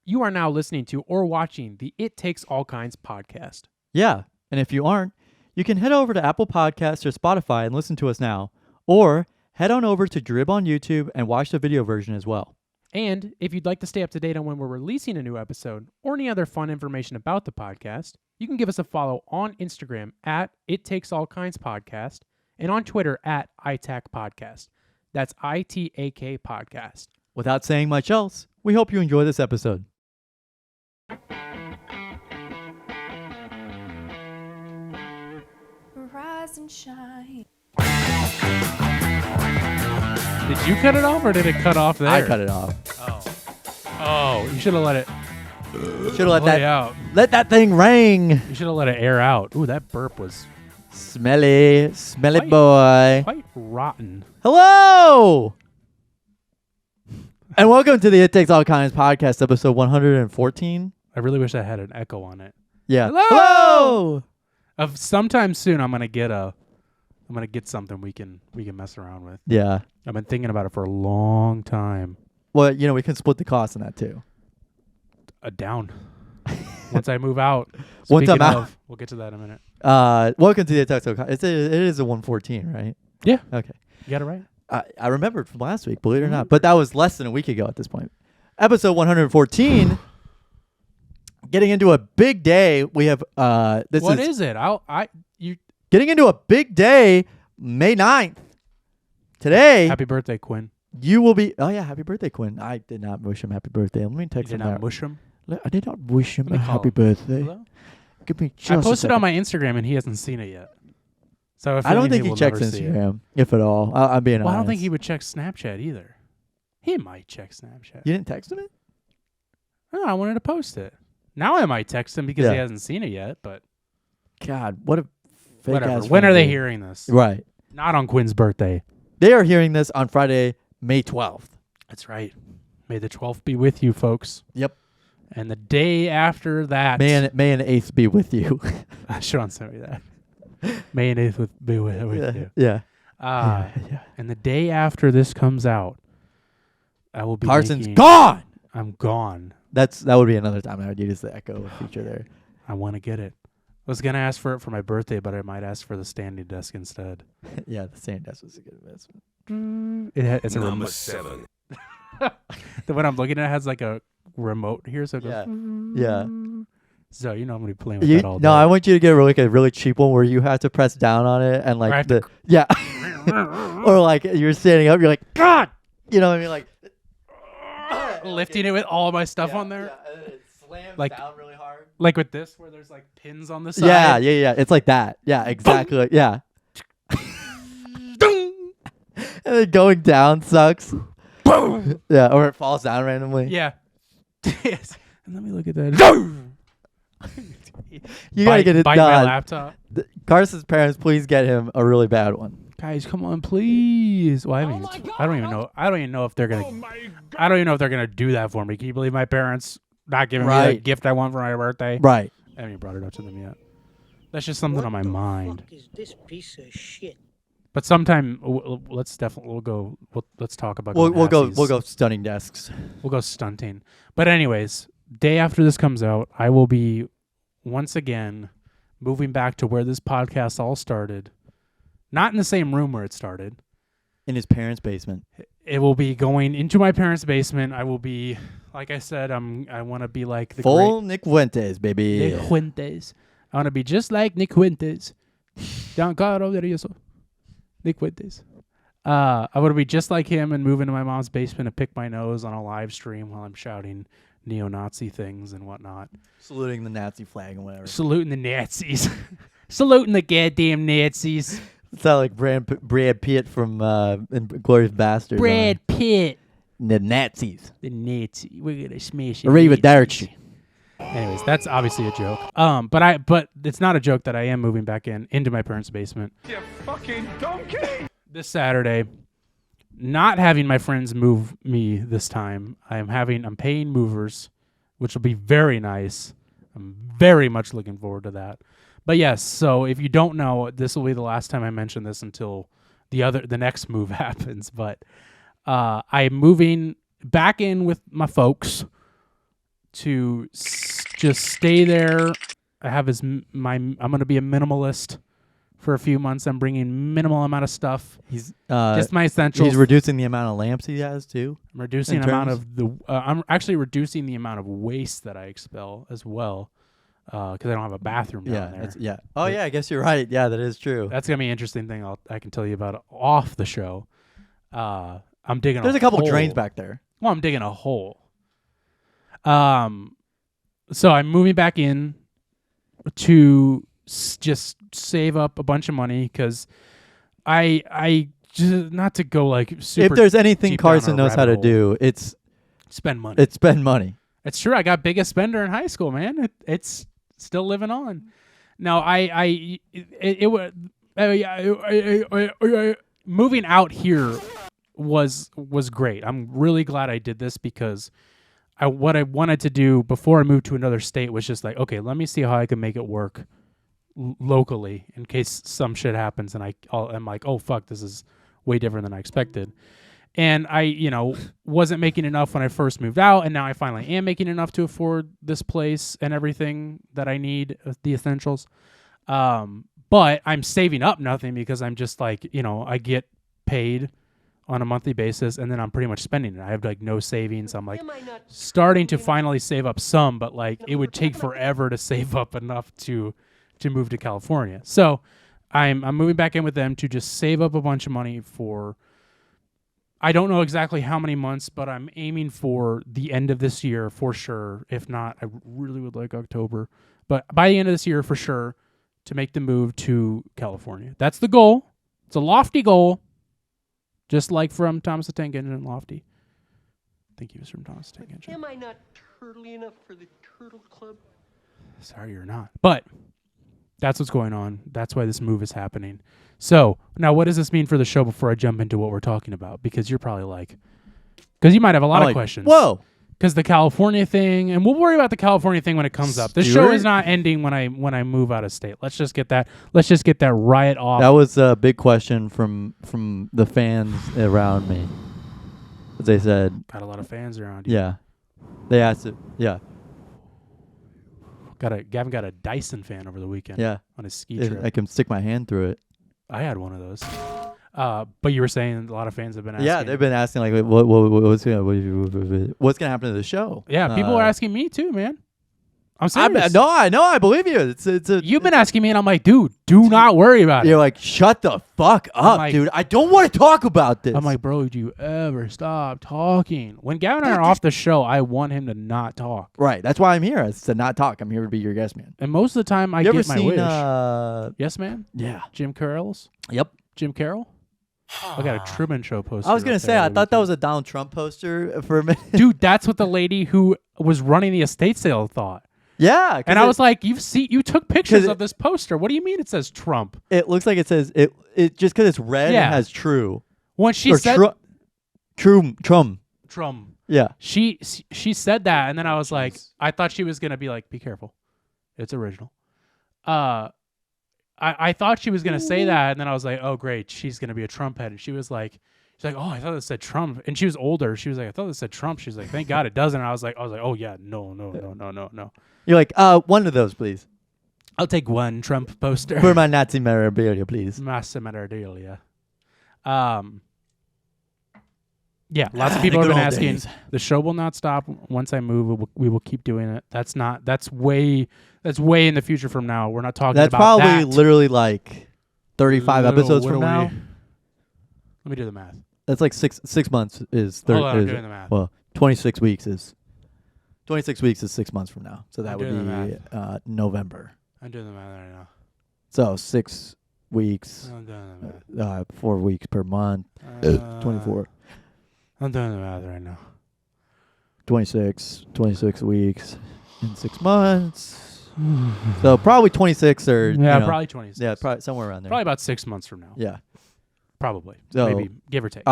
You are now listening to or watching the It Takes All Kinds podcast. Yeah, and if you aren't, you can head over to Apple Podcasts or Spotify and listen to us now. Or head on over to Drib on YouTube and watch the video version as well. And if you'd like to stay up to date on when we're releasing a new episode or any other fun information about the podcast, you can give us a follow on Instagram at It Takes All Kinds Podcast and on Twitter at ITAK Podcast. That's ITAK Podcast. Without saying much else, we hope you enjoy this episode. Rise and shine. Did you cut it off or did it cut off there? I cut it off. Oh, you should have let it Should have out. let that thing ring. You should have let it air out. Ooh, that burp was Smelly boy. quite rotten. Hello! And welcome to the It Takes All Kinds podcast, episode 114. I really wish I had an echo on it. Yeah. Hello! Of sometime soon, I'm gonna get something we can mess around with. Yeah. I've been thinking about it for a long time. Well, we can split the cost on that too. Down. Once I move out. Once I'm Speaking out. of, we'll get to that in a minute. Welcome to the It Takes All Kinds. It is a 114, right? Yeah. Okay. You got it right. I remembered from last week, believe it or not, but that was less than a week ago at this point. Episode 114. Getting into a big day. We have What is it? Getting into a big day, May 9th. Today, Happy birthday, Quinn. you will be. Oh yeah, happy birthday, Quinn. I did not wish him happy birthday. Let me You text did him not that. mush him. I did not wish him Let a me call happy him. birthday. Hello? Give me just I a posted on second. my Instagram and he hasn't seen it yet. So I don't think he checks Instagram, if at all. I'm being honest. Well, I don't think he would check Snapchat either. He might check Snapchat. You didn't text him it? No, I wanted to post it. Now I might text him because Yeah. he hasn't seen it yet, but God, what a fake whatever. ass. When are they friend. hearing this? Right. Not on Quinn's birthday. They are hearing this on Friday, May 12th. That's right. May the 12th be with you, folks. Yep. And the day after that... May and 8th be with you. Sean sent me that. May and 8th be with you. Yeah. Yeah. And the day after this comes out, I will be Carson's making- gone. I'm gone. That would be another time I would use the echo feature there. I want to get it. I was going to ask for it for my birthday, but I might ask for the standing desk instead. Yeah, the sand desk was a good investment. It's a remote. 7. The one I'm looking at has like a remote here, so it goes. Yeah. So I'm gonna be playing with that all day. No, I want you to get a really cheap one where you have to press down on it and Or I like have the to- yeah, or like you're standing up, you're like God, you know what I mean, like lifting it with all my stuff on there, and it slams Like- down really hard. like with this, where there's like pins on the side. Yeah, it's like that. Yeah, exactly. Yeah. And then going down sucks. Boom. Yeah, or it falls down randomly. Yeah. Yes. And let me look at that. You gotta get it bite my done. laptop. Carson's parents, please get him a really bad one. Guys, come on, please. Well, I don't even know. I don't even know if they're gonna. I don't even know if they're gonna do that for me. Can you believe my parents not giving me the Right. gift I want for my birthday? Right. I haven't even brought it up to them yet. That's just something on my mind. What is this piece of shit? But sometime let's talk about. We'll going go halfsies. stunning desks. We'll go stunting. But anyways, day after this comes out, I will be once again moving back to where this podcast all started. Not in the same room where it started. In his parents' basement. It will be going into my parents' basement. I will be, like I said, I want to be like the Full Nick Fuentes, great baby. Nick Fuentes. I want to be just like Nick Fuentes. Don Caro de Rio. Nick Fuentes. I want to be just like him and move into my mom's basement and pick my nose on a live stream while I'm shouting neo-Nazi things and whatnot. Saluting the Nazi flag and whatever. Saluting the Nazis. Saluting the goddamn Nazis. Sound like Brad Pitt from Glorious Bastards. Brad Pitt. The Nazis. The Nazi. We're going to smash it. Arriva Darch. Anyways, that's obviously a joke. But it's not a joke that I am moving back into my parents' basement. You fucking donkey! This Saturday, not having my friends move me this time. I'm paying movers, which will be very nice. I'm very much looking forward to that. But yes, so if you don't know, this will be the last time I mention this until the next move happens. But I'm moving back in with my folks to just stay there. I have I'm going to be a minimalist for a few months. I'm bringing minimal amount of stuff. He's Just my essentials. He's reducing the amount of lamps he has too. I'm reducing the amount of I'm actually reducing the amount of waste that I expel as well, because I don't have a bathroom down there. Yeah. Oh yeah, I guess you're right. Yeah, that is true. That's gonna be an interesting thing. I can tell you about off the show. I'm digging. There's a couple hole. drains back there. Well, I'm digging a hole. So I'm moving back in to just save up a bunch of money because I just not to go like super. If there's anything deep down Carson a knows how to rabbit do, it's spend money. It's spend money. It's true. I got biggest spender in high school, man. It's still living on. Now moving out here was great. I'm really glad I did this because what I wanted to do before I moved to another state was just like, okay, let me see how I can make it work locally in case some shit happens and I'm like, oh fuck, this is way different than I expected. And I, wasn't making enough when I first moved out, and now I finally am making enough to afford this place and everything that I need, the essentials. But I'm saving up nothing because I'm just like, I get paid on a monthly basis, and then I'm pretty much spending it. I have like no savings. I'm like starting to finally save up some, but like it would take forever to save up enough to move to California. So I'm moving back in with them to just save up a bunch of money for. I don't know exactly how many months, but I'm aiming for the end of this year for sure. If not, I really would like October. But by the end of this year for sure to make the move to California. That's the goal. It's a lofty goal. Just like from Thomas the Tank Engine Lofty. I think he was from Thomas the Tank Engine. Am I not turtly enough for the Turtle Club? Sorry, you're not. But that's what's going on. That's why this move is happening. So, now what does this mean for the show before I jump into what we're talking about? Because you're probably like... Because you might have a lot of questions. Whoa! Because the California thing... And we'll worry about the California thing when it comes up. This show is not ending when I move out of state. Let's just get that right off. That was a big question from the fans around me. They said... Got a lot of fans around you. Yeah. They asked it. Yeah. Gavin got a Dyson fan over the weekend. Yeah. On his ski trip. I can stick my hand through it. I had one of those. But you were saying a lot of fans have been asking. Yeah, they've been asking like, what's gonna happen to the show? Yeah, people are asking me too, man. I'm serious. I believe you. You've been asking me, and I'm like, dude, do not worry about it. You're like, shut the fuck up, like, dude. I don't want to talk about this. I'm like, bro, do you ever stop talking? When Gavin and I are off the show, I want him to not talk. Right. That's why I'm here. It's to not talk. I'm here to be your guest man. And most of the time, I you get ever my seen, wish. Yes, man. Yeah. Jim Carroll's. Yep. Jim Carroll. I got a Truman Show poster. I was gonna say, I thought that was a Donald Trump poster for a minute. Dude, that's what the lady who was running the estate sale thought. Yeah, and I was like, you took pictures of this poster. What do you mean it says Trump? It looks like it says it just because it's red. It has true. When she said Trump. Yeah. She said that, and then I was like, I thought she was gonna be like, be careful, it's original. I thought she was gonna say that, and then I was like, oh great, she's gonna be a Trump head, and she's like, oh, I thought it said Trump, and she was older. She was like, I thought it said Trump. She's like, thank God it doesn't. And I was like, oh yeah, no. You're like, one of those, please. I'll take one Trump poster for my Nazi memorabilia, please. Nazi memorabilia. Yeah, lots of people have been asking. Days. The show will not stop once I move. We will keep doing it. That's way in the future from now. We're not talking about that. That's probably literally like 35 episodes from now. Let me do the math. That's like six months is 30. Hold on, I'm doing the math. Well, 26 weeks is 6 months from now. So that would be November. I'm doing the math right now. So 6 weeks. I'm doing the math. 4 weeks per month. 24. I'm doing the math right now. 26 weeks in 6 months. So probably 26 or probably 26. Yeah, probably somewhere around there. Probably about 6 months from now. Yeah. Probably. So, maybe give or take.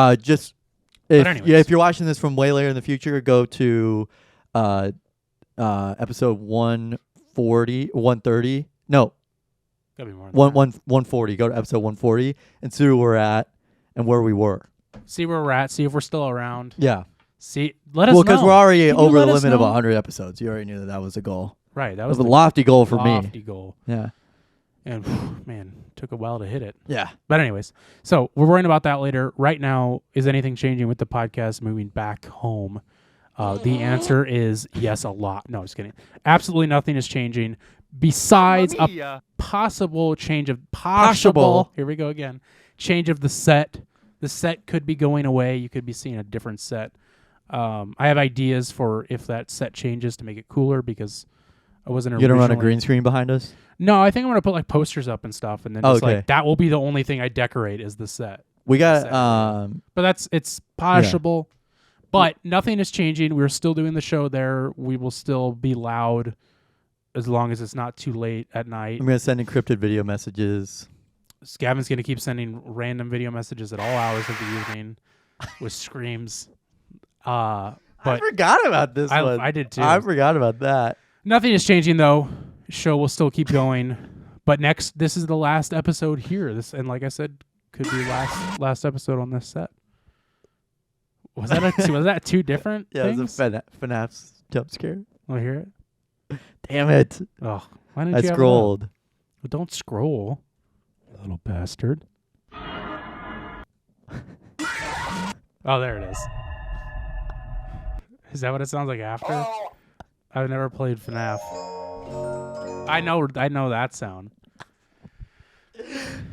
If you're watching this from way later in the future, go to episode 140, 130. No. Gotta be more than 140. Go to episode 140 and see where we're at and where we were. See where we're at. See if we're still around. Yeah. See, let us know. Well, because we're already Can you over the let us limit of know? 100 episodes. You already knew that was a goal. Right. That That was was a the lofty goal for lofty me. goal. Yeah. And man, took a while to hit it. Yeah. But anyways, so we're worrying about that later. Right now, is anything changing with the podcast moving back home? The answer is yes, a lot. No, just kidding. Absolutely nothing is changing besides a possible change of Possible. Here we go again. Change of the set. The set could be going away. You could be seeing a different set. I have ideas for if that set changes to make it cooler because I wasn't. You gonna run a originally- green screen behind us? No, I think I'm gonna put like posters up and stuff, and then just Okay. like that will be the only thing I decorate is the set. We got Exactly. But it's possible. But nothing is changing. We're still doing the show there. We will still be loud as long as it's not too late at night. I'm gonna send encrypted video messages. Gavin's gonna keep sending random video messages at all hours of the evening with screams. I But forgot about this one. I did too. I forgot about that. Nothing is changing though. Show will still keep going. But this is the last episode here. And like I said, could be last episode on this set. Was that two different Yeah, things? it was a FNAF jump scare. Want to hear it? Damn it! Oh, why didn't I you have it up? scrolled. Well, don't scroll, you little bastard. Oh, there it is. Is that what it sounds like after? I've never played FNAF. I know that sound.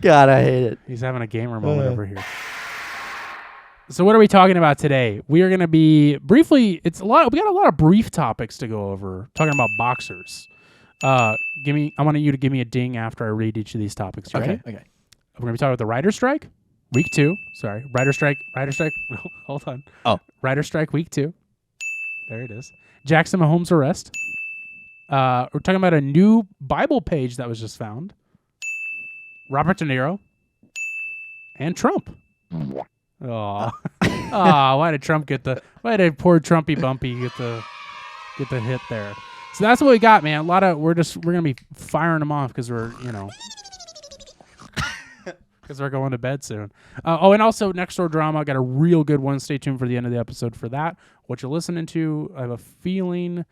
God, I hate it. He's having a gamer moment over here. So what are we talking about today? We are going to be briefly. We got a lot of brief topics to go over. Talking about boxers. I want you to give me a ding after I read each of these topics. You ready? Okay. We're going to be talking about the writer strike, week 2. Sorry, writer strike. Hold on. Oh, writer strike, week 2. There it is. Jackson Mahomes arrest. We're talking about a new Bible page that was just found. Robert De Niro. And Trump. Oh, why did Trump why did poor Trumpy Bumpy get the hit there? So that's what we got, man. We're gonna be firing them off because we're because we're going to bed soon. And also Nextdoor Drama, got a real good one. Stay tuned for the end of the episode for that. What you're listening to, I have a feeling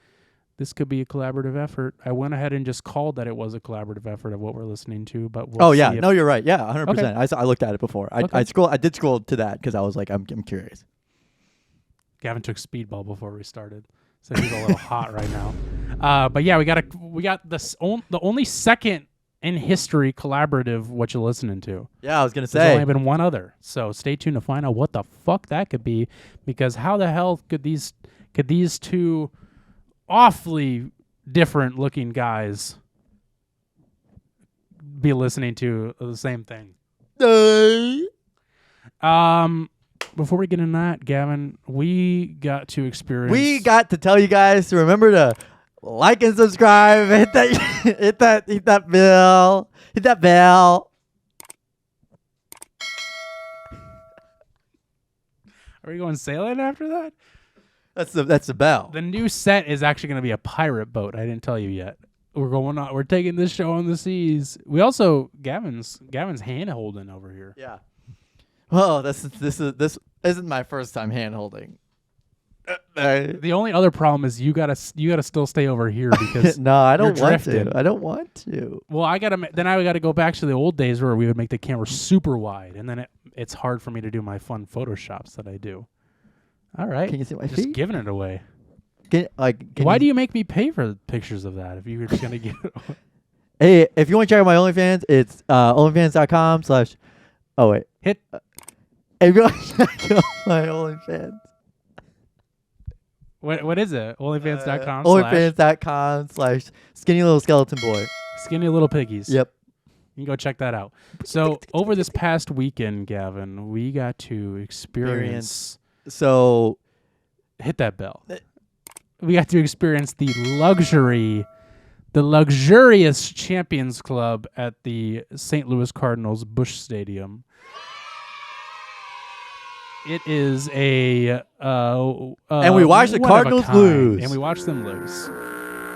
this could be a collaborative effort. I went ahead and just called that it was a collaborative effort of what we're listening to, but we'll see if- no, you're right. Yeah, 100%. Okay. I looked at it before. I did scroll to that because I was like, I'm curious. Gavin took Speedball before we started, so he's a little hot right now. But yeah, we got the only second in history collaborative what you're listening to. Yeah, I was gonna There's say. only been one other, so stay tuned to find out what the fuck that could be, because how the hell could these two awfully different looking guys be listening to the same thing? Before we get into that, Gavin, we got to experience. We got to tell you guys to remember to like and subscribe. Hit that bell. Hit that bell. Are we going sailing after that? That's the bell. The new set is actually going to be a pirate boat. I didn't tell you yet. We're taking this show on the seas. We also Gavin's hand holding over here. Yeah. Well, this isn't my first time hand holding. The only other problem is you gotta still stay over here because No, I don't you're want drifting. to. I don't want to. Well, I gotta go back to the old days where we would make the camera super wide, and then it's hard for me to do my fun photoshops that I do. All right, Can you see my just feet? giving it away. Why do you make me pay for pictures of that if you were just gonna give it away? Hey, if you want to check out my OnlyFans, it's onlyfans.com/ Oh wait. Hit. If you want to check out my OnlyFans. What is it? OnlyFans.com. OnlyFans.com/ skinny little skeleton boy. Skinny little piggies. Yep. You can go check that out. So over this past weekend, Gavin, we got to experience. So Hit that bell. We got to experience the luxurious Champions Club at the St. Louis Cardinals Busch Stadium. It is and we watched the Cardinals lose. And we watched them lose.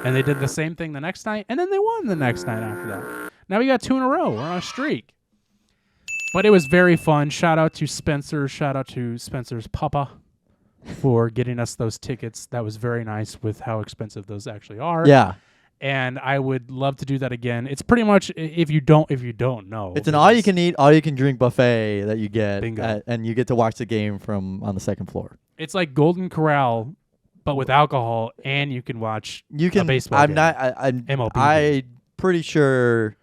And they did the same thing the next night, and then they won the next night after that. Now we got 2 in a row. We're on a streak. But it was very fun. Shout out to Spencer. Shout out to Spencer's papa. for getting us those tickets. That was very nice with how expensive those actually are. Yeah. And I would love to do that again. It's pretty much if you don't know. It's an all-you-can-eat, all-you-can-drink buffet that you get, Bingo. and you get to watch the game from on the second floor. It's like Golden Corral, but with alcohol, and you can watch You can. a baseball I'm game. not. I'm MLB I'm pretty sure.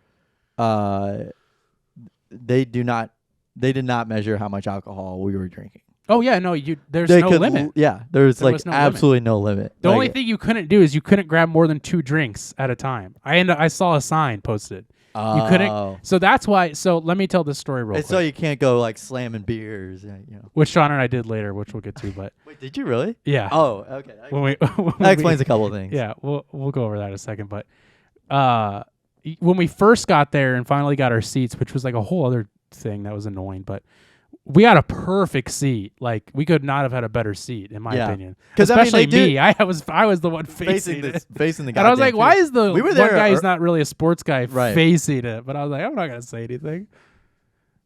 They do not. They did not measure how much alcohol we were drinking. Oh yeah, no, there's They no could limit. Yeah, there's There like was no limit. absolutely no limit. The Like, only thing you couldn't do is you couldn't grab more than 2 drinks at a time. I saw a sign posted. You couldn't. So that's why. So let me tell this story real It's quick, so you can't go like slamming beers. which Sean and I did later, which we'll get to. But Wait, did you really? yeah, Oh, okay. when we, That explains a couple of things. Yeah, we'll go over that in a second. But when we first got there and finally got our seats, which was like a whole other thing that was annoying, but we had a perfect seat. Like we could not have had a better seat, in my opinion. 'Cause, I mean, Especially they me. I was the one facing it. facing the. And I was like, goddamn why field. is the We were one there guy who's not really a sports guy Right. facing it? But I was like, I'm not going to say anything.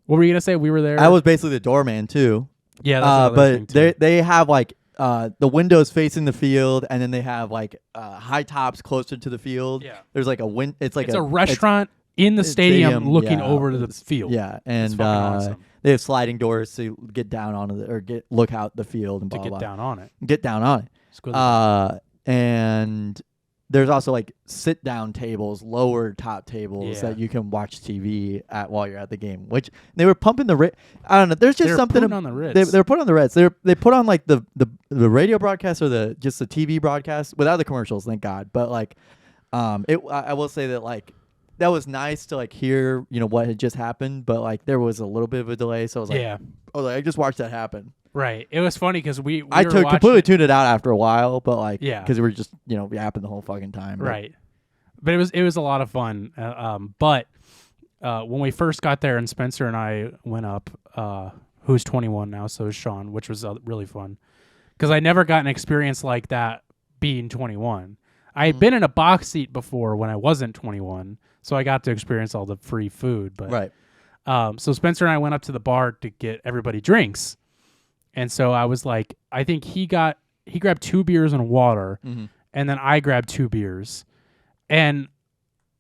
What were you going to say? We were there? I was basically the doorman too. Yeah, that's another thing, but too. they have like the windows facing the field, and then they have like high tops closer to the field. Yeah. There's like a It's like It's a restaurant in the it's stadium looking yeah, over to the it's- field. Yeah, and fucking awesome. they have sliding doors to get down onto look out the field and To blah, get blah, down on it. get down on it. It's good. And there's also like sit down tables, lower top tables Yeah. that you can watch TV at while you're at the game. Which they were pumping the I don't know. There's just They're something putting on the Ritz. They're putting on the Reds. They put on like the radio broadcast or the TV broadcast without the commercials, thank God. But like, I will say that like that was nice to like hear what had just happened, but like there was a little bit of a delay, so I was like, Yeah. I just watched that happen. Right. It was funny because we I were watching completely it- tuned it out after a while, but like, Yeah. because we were just yapping the whole fucking time. But Right. But it was a lot of fun. But when we first got there and Spencer and I went up, who's 21 now, so is Sean, which was really fun. Because I never got an experience like that being 21. I had been in a box seat before when I wasn't 21, so I got to experience all the free food. But Right. so Spencer and I went up to the bar to get everybody drinks. And so I was like, I think he grabbed 2 beers and water, and then I grabbed 2 beers. And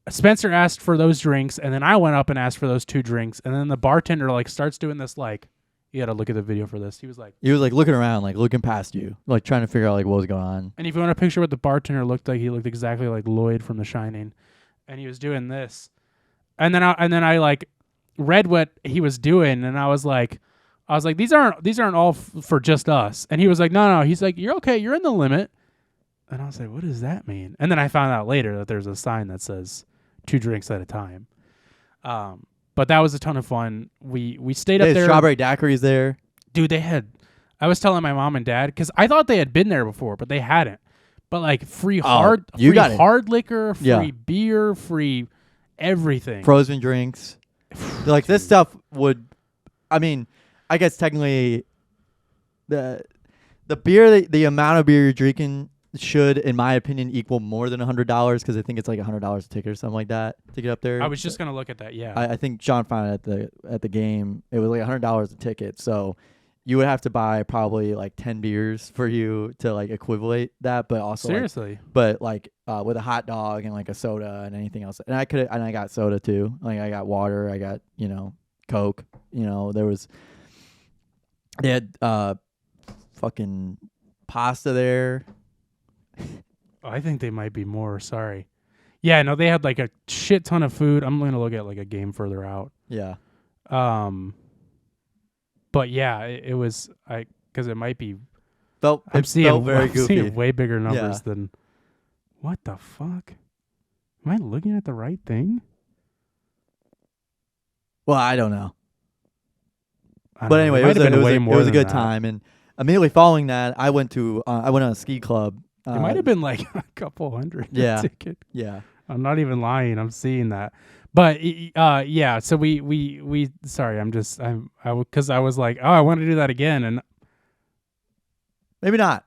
Spencer asked for those drinks, and then I went up and asked for those 2 drinks, and then the bartender like starts doing this like, you got to look at the video for this. He was like looking around, like looking past you, like trying to figure out like what was going on. and if you want to picture what the bartender looked like, he looked exactly like Lloyd from The Shining, and he was doing this, and then I like read what he was doing, and I was like these aren't all for just us, and he was like no, he's like you're okay, you're in the limit, and I was like what does that mean? And then I found out later that there's a sign that says 2 drinks at a time. But that was a ton of fun. We stayed They up had there. strawberry daiquiris there. Dude, I was telling my mom and dad because I thought they had been there before, but they hadn't. But like free hard liquor, free beer, free everything. Frozen drinks. Like this stuff would, I mean, I guess technically the beer, the amount of beer you're drinking should, in my opinion, equal more than $100 because I think it's like $100 a ticket or something like that to get up there. I was just gonna look at that. Yeah, I think Sean found it at the game. It was like $100 a ticket, so you would have to buy probably like 10 beers for you to like equivalent that. But also seriously, with a hot dog and like a soda and anything else, and I got soda too. Like I got water, I got Coke. They had fucking pasta there. I think they might be more. Sorry. Yeah, no, they had like a shit ton of food. I'm gonna look at like a game further out. Yeah. But yeah, it was because it might be. Felt very goofy. Seeing way bigger numbers Yeah. than. What the fuck? Am I looking at the right thing? Well, I don't know. I don't But know. anyway, It it was, might have been a, way more it was a than good that. time, and immediately following that, I went on a ski club. It might have been like a couple hundred. Yeah. A ticket. Yeah. I'm not even lying. I'm seeing that. But yeah. So we sorry. Because I was like, oh, I want to do that again, and Maybe not.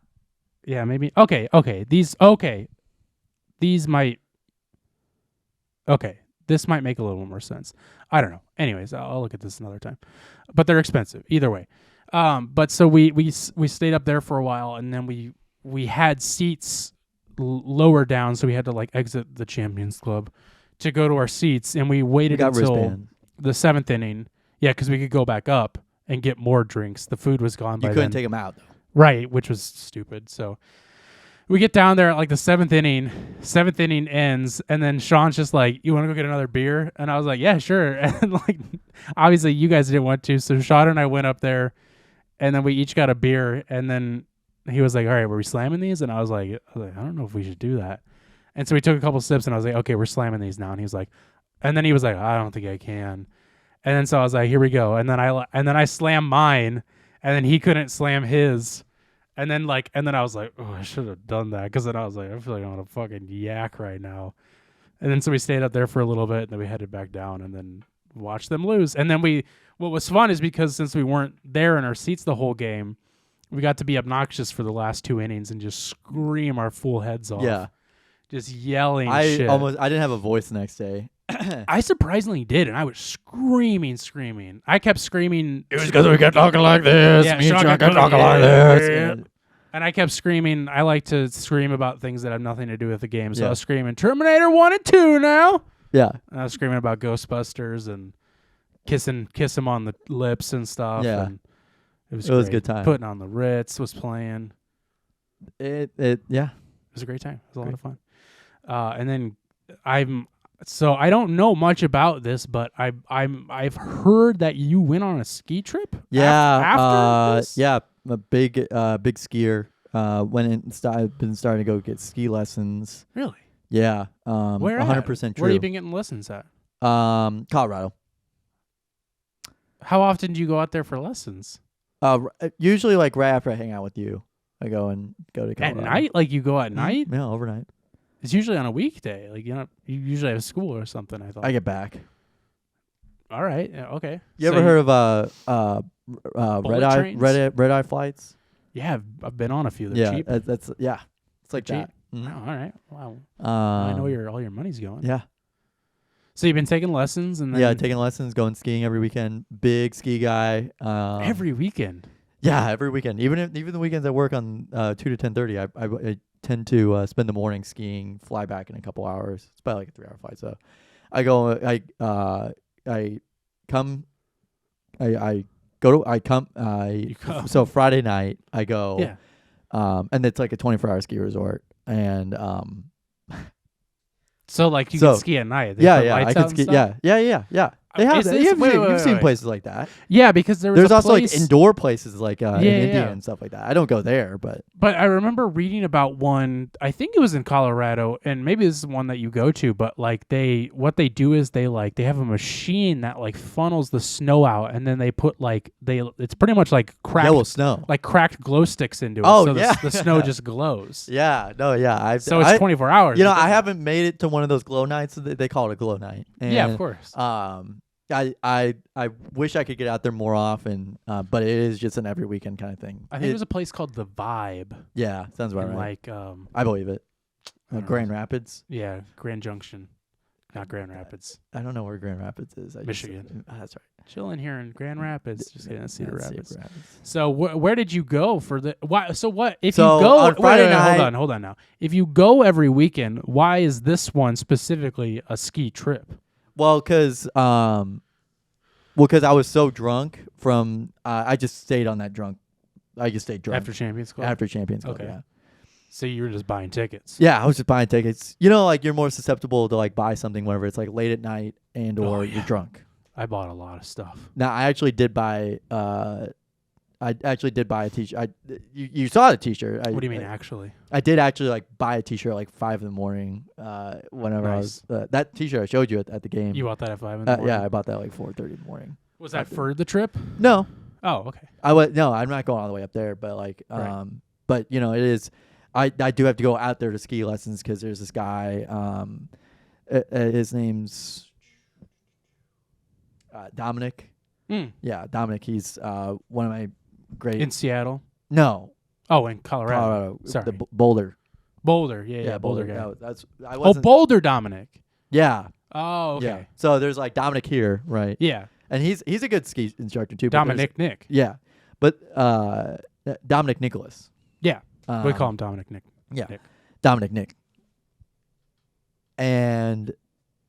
yeah, maybe. Okay. These might. Okay, this might make a little more sense. I don't know. Anyways, I'll look at this another time. But they're expensive either way. But so we stayed up there for a while, and then we had seats lower down, so we had to like exit the Champions Club to go to our seats, and we waited got until wristbands. the 7th inning. Yeah, because we could go back up and get more drinks. The food was gone by You then. couldn't take them out though. Right, which was stupid. So we get down there at like the 7th inning. 7th inning ends, and then Sean's just like, "You want to go get another beer?" And I was like, "Yeah, sure." And like, obviously, you guys didn't want to, so Sean and I went up there, and then we each got a beer. And then he was like, "All right, were we slamming these?" And I was like, "I don't know if we should do that." And so we took a couple sips, and I was like, "Okay, we're slamming these now." And he was like, and then he was like, "I don't think I can." And then so I was like, "Here we go." And then I slammed mine, and then he couldn't slam his. And then I was like, "Oh, I should have done that," because then I was like, "I feel like I'm gonna fucking yak right now." And then so we stayed up there for a little bit, and then we headed back down, and then watched them lose. And then what was fun is because since we weren't there in our seats the whole game, we got to be obnoxious for the last 2 innings and just scream our full heads off. Yeah. Just yelling I shit. didn't have a voice the next day. I surprisingly did, and I was screaming. I kept screaming. It was because we kept talking like this. Yeah, Me and Sean Sean kept kept talking going, like yeah, this. yeah. And I kept screaming. I like to scream about things that have nothing to do with the game. So I Yeah. was screaming, Terminator 1 and 2 now. Yeah. And I was screaming about Ghostbusters and kiss him on the lips and stuff. Yeah. And it was It was a great. good time. Putting on the Ritz was playing. Yeah. It was a great time. It was a lot of fun. And then I don't know much about this, but I've heard that you went on a ski trip. Yeah. After this? Yeah. A big skier. I've been starting to go get ski lessons. Really? Yeah. Where? 100% true. Where have you been getting lessons at? Colorado. How often do you go out there for lessons? Usually like right after I hang out with you, I go to Colorado. At night? Like you go at night? Yeah, overnight. It's usually on a weekday. Like you usually have school or something. I thought. I get back. All right. Yeah, okay. You ever heard of trains? red eye flights? Yeah, I've been on a few. They're Yeah, cheap. that's it's like Cheap? that. Oh, Mhm. all right. Wow. I know Um, all your money's going. Yeah, So you've been taking lessons and then yeah, taking lessons, going skiing every weekend. Big ski guy. every weekend. Yeah, every weekend. Even the weekends I work on 2 to 10:30. I tend to spend the morning skiing, fly back in a couple hours. It's about like a 3-hour flight. So I go. I come. I go to. I come. You come. So Friday night I go. Yeah. And it's like a 24-hour ski resort. And So like you So- can ski at night. They yeah, put I lights could out and ski. stuff? Yeah. They have Is that. this- You've wait, seen wait. places like that. Yeah, because there was There's a also place, like indoor places like in India yeah. and stuff like that. I don't go there, but But I remember reading about one. I think it was in Colorado, and maybe this is one that you go to. But like what they do is they have a machine that like funnels the snow out, and then they put it's pretty much like yellow snow. cracked glow sticks into it. Oh, so yeah. the snow just glows. Yeah, no, yeah. So it's 24 hours. You know, It I doesn't- haven't made it to one of those glow nights. They call it a glow night. And, Yeah, of course. I wish I could get out there more often, but it is just an every weekend kind of thing. I think there's a place called The Vibe. Yeah, sounds about in right. like I believe it. I don't know. Grand Rapids. yeah, Grand Junction, not Grand Rapids. I don't know where Grand Rapids is. Michigan. That's right. Chilling here in Grand Rapids, just kidding, Cedar Yeah, Rapids. Cedar Rapids. So where did you go for the why? So what if So you go on Friday wait, night- hold on now. If you go every weekend, why is this one specifically a ski trip? Well, because I was so drunk from I just stayed on that drunk. I just stayed drunk After Champions Club? after Champions Club. Okay. Yeah. So you were just buying tickets. Yeah, I was just buying tickets. You know, like you're more susceptible to like buy something whenever it's like late at night and or yeah. you're drunk. I bought a lot of stuff. Now I actually did buy. I actually did buy a t-shirt. You saw the t-shirt. What do you mean actually? I did actually like buy a t-shirt at like 5 in the morning. Whenever I was that t-shirt I showed you at the game. You bought that at 5 in the morning? Yeah, I bought that at like 4:30 in the morning. Was that for the trip? No, Oh, okay. no, I'm not going all the way up there, but like, Right. but you know, it is. I do have to go out there to ski lessons because there's this guy. His name's Dominic. Mm. Yeah, Dominic. He's one of my great. In Seattle? No, Oh, in Colorado. Colorado. Sorry. The Boulder. Boulder. Yeah, Boulder guy. No, I Oh, wasn't. Boulder Dominic. Yeah. Oh, okay. Yeah. So there's like Dominic here, right? Yeah. And he's a good ski instructor too. but there's- Dominic Nick. Yeah. but Dominic Nicholas. Yeah. We call him Dominic Nick. Yeah, Nick. Dominic Nick. And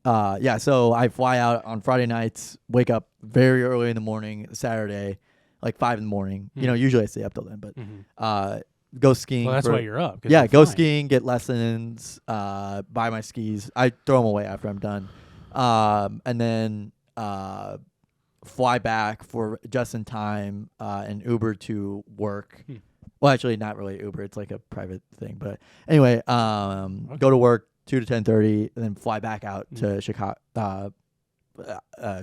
so I fly out on Friday nights, wake up very early in the morning, Saturday, like 5 in the morning. You know, usually I stay up till then, but go skiing. Well, that's why you're up. 'Cause Yeah, you're go flying. skiing, get lessons, buy my skis. I throw them away after I'm done. And then fly back for just in time and Uber to work. Well, actually, not really Uber. It's like a private thing. But anyway, go to work 2 to 10:30, and then fly back out to Chicago,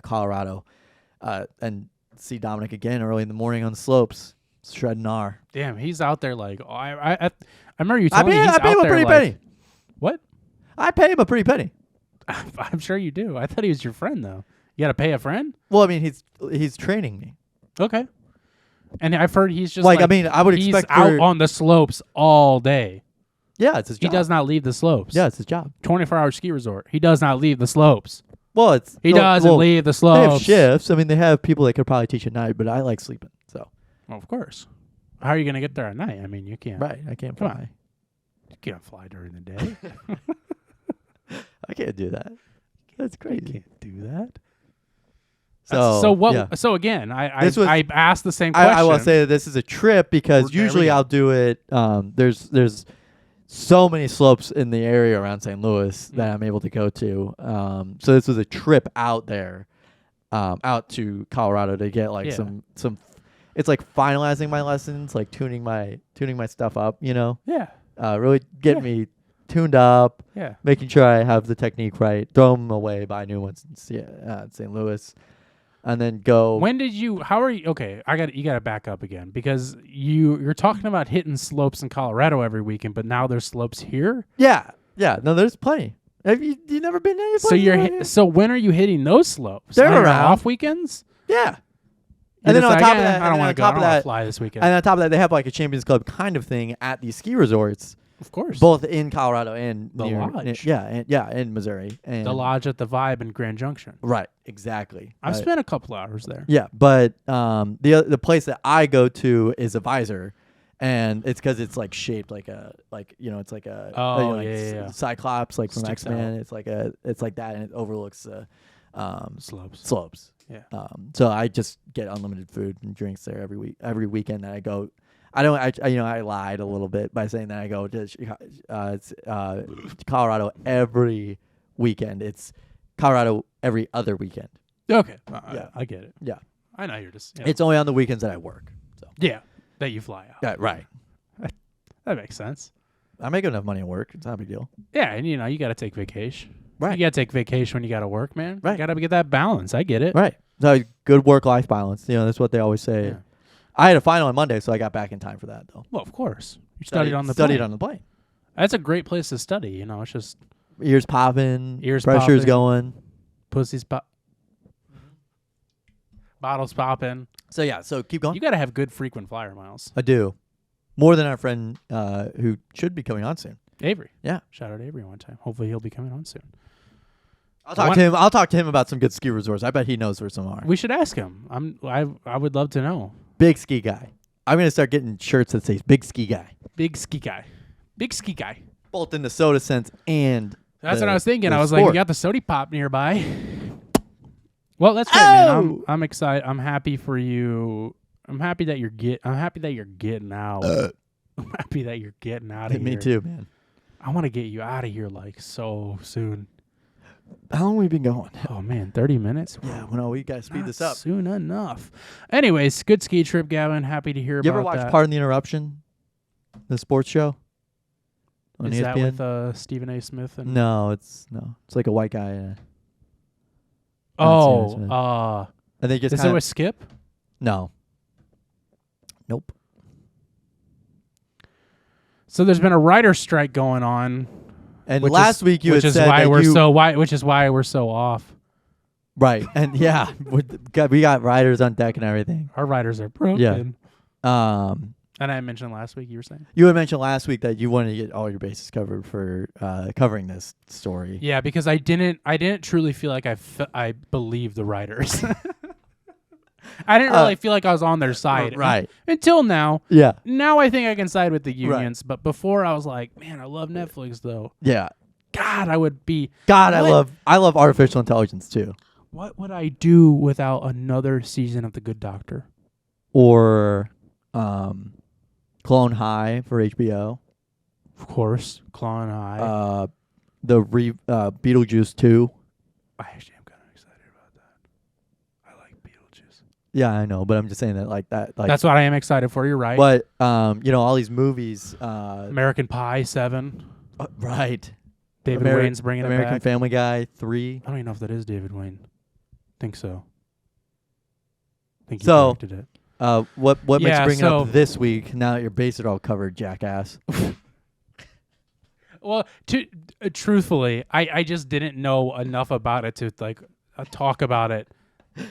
Colorado, and see Dominic again early in the morning on the slopes, shredding R. Damn, he's out there like I remember you telling me he's I pay out him a there pretty like, penny. What? I pay him a pretty penny. I'm sure you do. I thought he was your friend though. You got to pay a friend? Well, I mean, he's training me. Okay. And I've heard he's just Like, I mean, I would he's expect out for- on the slopes all day. Yeah, it's his He job. does not leave the slopes. Yeah, it's his job. 24-hour ski resort. He does not leave the slopes. Well, He doesn't leave the slopes. They have shifts. I mean, they have people that could probably teach at night, but I like sleeping. So Well, of course. How are you going to get there at night? I mean, you can't. right, I can't Come fly. You can't fly during the day. I can't do that. That's You crazy. can't do that. So what? yeah. So again, I This was- asked the same question. I will say that this is a trip because There we usually go. I'll do it. There's so many slopes in the area around St. Louis that I'm able to go to. So this was a trip out there, out to Colorado to get like Yeah. some. It's like finalizing my lessons, like tuning my stuff up. You know, Yeah. really getting me tuned up, Yeah. making sure I have the technique right. Throw them away, buy new ones in St. Louis, and then go. When did you? How are you? Okay, you got to back up again because you're talking about hitting slopes in Colorado every weekend, but now there's slopes here. Yeah. No, there's plenty. Have you never been any So places you're around here? so when are you hitting those slopes? They're On your around. off weekends. Yeah. You're And then just on like, top of "Eh, that, I don't want to go. I don't want to that, fly this weekend. and on top of that, they have like a Champions Club kind of thing at these ski resorts, Of course, both in Colorado and The near, Lodge. in Missouri. And the Lodge at the Vibe in Grand Junction. Right, exactly. I've spent a couple hours there. Yeah, but the place that I go to is a visor, and it's because it's like shaped like it's like a Oh, like yeah. Cyclops like from Sticks X-Men. It's like that, and it overlooks the Slopes. slopes. Yeah. So I just get unlimited food and drinks there every weekend that I go. I lied a little bit by saying that I go to Colorado every weekend. It's Colorado every other weekend. Okay. Yeah. I get it. Yeah. I know you're just. It's only on the weekends that I work. So yeah. That you fly out. yeah, right. That makes sense. I make enough money at work. It's not a big deal. Yeah, and you got to take vacation. Right. You got to take vacation when you got to work, man. Right. You got to get that balance. I get it. Right. So good work-life balance. You know, that's what they always say. Yeah. I had a final on Monday, so I got back in time for that, though. Well, of course. You studied on the studied plane. on the plane. That's a great place to study. You know, it's just Ears popping. Ears pressure's popping. going. pussies pop, bottles popping. So yeah. So keep going. You got to have good frequent flyer miles. I do. More than our friend who should be coming on soon. Avery. Yeah. Shout out Avery one time. Hopefully he'll be coming on soon. I'll talk to him. I'll talk to him about some good ski resorts. I bet he knows where some are. We should ask him. I would love to know. Big ski guy. I'm gonna start getting shirts that says "Big Ski Guy," Big ski guy. Big ski guy. both in the soda sense and. That's the- what I was thinking. the I was like, we sport. got the sody pop nearby. Well, that's great, man. Oh! I'm excited. I'm happy for you. I'm happy that you're getting out. I'm happy that you're getting out of here. Me too, man. I want to get you out of here like so soon. How long have we been going? Oh man, 30 minutes. Yeah, well, no, we gotta speed Not this up. soon enough. Anyways, good ski trip, Gavin. Happy to hear You about ever watch that. Pardon the Interruption? The sports show on Is that ESPN? with Stephen A. Smith? And No, it's like a white guy. Oh, Smith. And they just is it kinda, with Skip? no. Nope. So there's been a writer strike going on. And Which last is, week you which had is said why that we're you so which is why we're so off. right, and yeah, we got riders on deck and everything. Our writers are broken. And I mentioned last week you were saying. You had mentioned last week that you wanted to get all your bases covered for covering this story. Yeah, because I didn't truly feel like I believe the writers. I didn't really feel like I was on their side. Right. Until now. Yeah. Now I think I can side with the unions. But before I was like, man, I love Netflix though. Yeah. God, I would be. God, What? I love artificial intelligence too. What would I do without another season of The Good Doctor? Or Clone High for HBO. Of course, Clone High. Beetlejuice 2. I actually am kind of excited about that. I like Beetlejuice. Yeah, I know, but I'm just saying that like that. Like, That's what I am excited for. You're right. but all these movies. American Pie 7. Right. David Wayne's bringing American it back. Family Guy 3. I don't even know if that is David Wayne. Think so. Think he So, directed it. What makes Yeah, you bring it so- up this week? Now that your base are all covered, jackass. Well, truthfully, I just didn't know enough about it to like talk about it.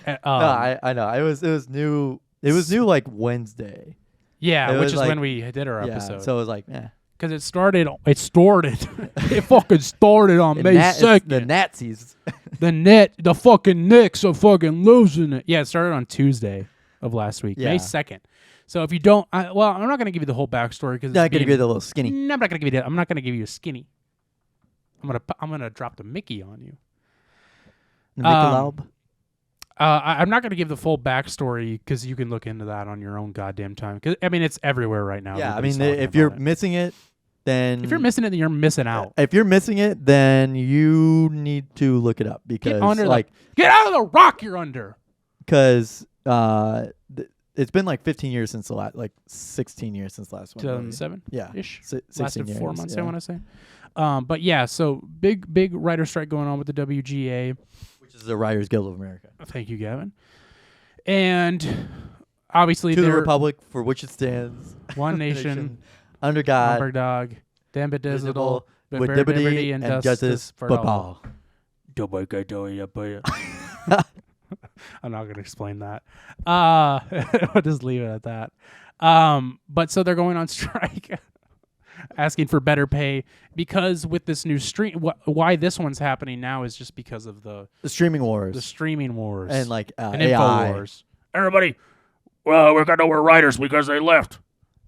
No, I know. It was new. It was new like Wednesday. Yeah, it which was is like- when we did our Yeah. episode. So it was like, eh. Because it started. It fucking started on May 2nd. The Nazis. The fucking Knicks are fucking losing it. Yeah, it started on Tuesday of last week, Yeah. May 2nd. So if you don't, I'm not going to give you the whole backstory because Not gonna be the little skinny. I'm not going to give you that. I'm not going to give you a skinny. I'm gonna drop the Mickey on you. Michelob. I'm not going to give the full backstory because you can look into that on your own goddamn time. Because I mean, it's everywhere right now. Yeah, I Everybody's mean, talking if you're about it. missing it, then if you're missing it, then you're missing out. If you're missing it, then you need to look it up because Get out of the rock you're under. because it's been like 15 years since the last, like 16 years since the last one. 2007. Yeah, Ish. 16 Lasted years, 4 months. yeah. I want to say. But yeah, so big writer strike going on with the WGA. Which is the Writers Guild of America. Thank you, Gavin. And obviously, To the they're republic for which it stands, one nation, under God, Hamburg dog, damn it, visible, digital, with liberty and justice for all. I'm not going to explain that. I'll just leave it at that. But so they're going on strike, asking for better pay because with this new stream, why this one's happening now is just because of the streaming wars, streaming wars and like and AI. info wars. Everybody, well, we're gonna wear writers because they left.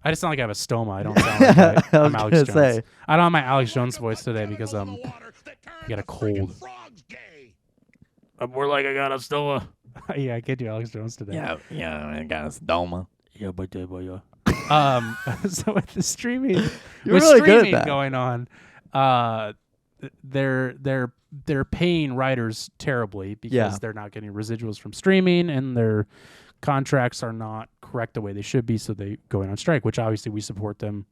I just sound like I have a stoma. I don't sound like I was I'm Alex gonna Jones. say. I don't have my Alex Jones voice today because I got a cold. We're like I got a stoma. Yeah, I can't do Alex Jones today. Yeah, I got a stoma. Yeah, but so with the streaming, You're with really good at streaming that. going on, they're paying writers terribly because Yeah. they're not getting residuals from streaming and their contracts are not correct the way they should be. So they going on strike, which obviously we support them.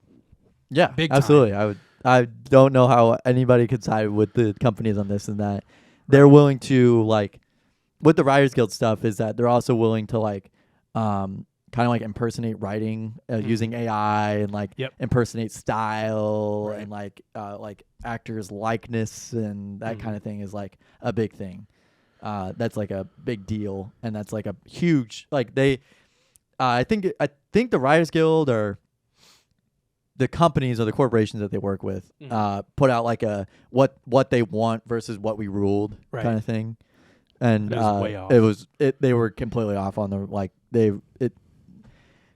Yeah, Big time. absolutely. I don't know how anybody could side with the companies on this and that. They're willing to like, with the Writers Guild stuff, is that they're also willing to like, kind of like impersonate writing using AI and like Yep. impersonate style Right. and like actors' likeness and that kind of thing is like a big thing. That's like a big deal, and that's like a huge like they. I think the Writers Guild or the companies or the corporations that they work with put out like a what they want versus what we ruled Right. kind of thing, and It was way off. they were completely off on the like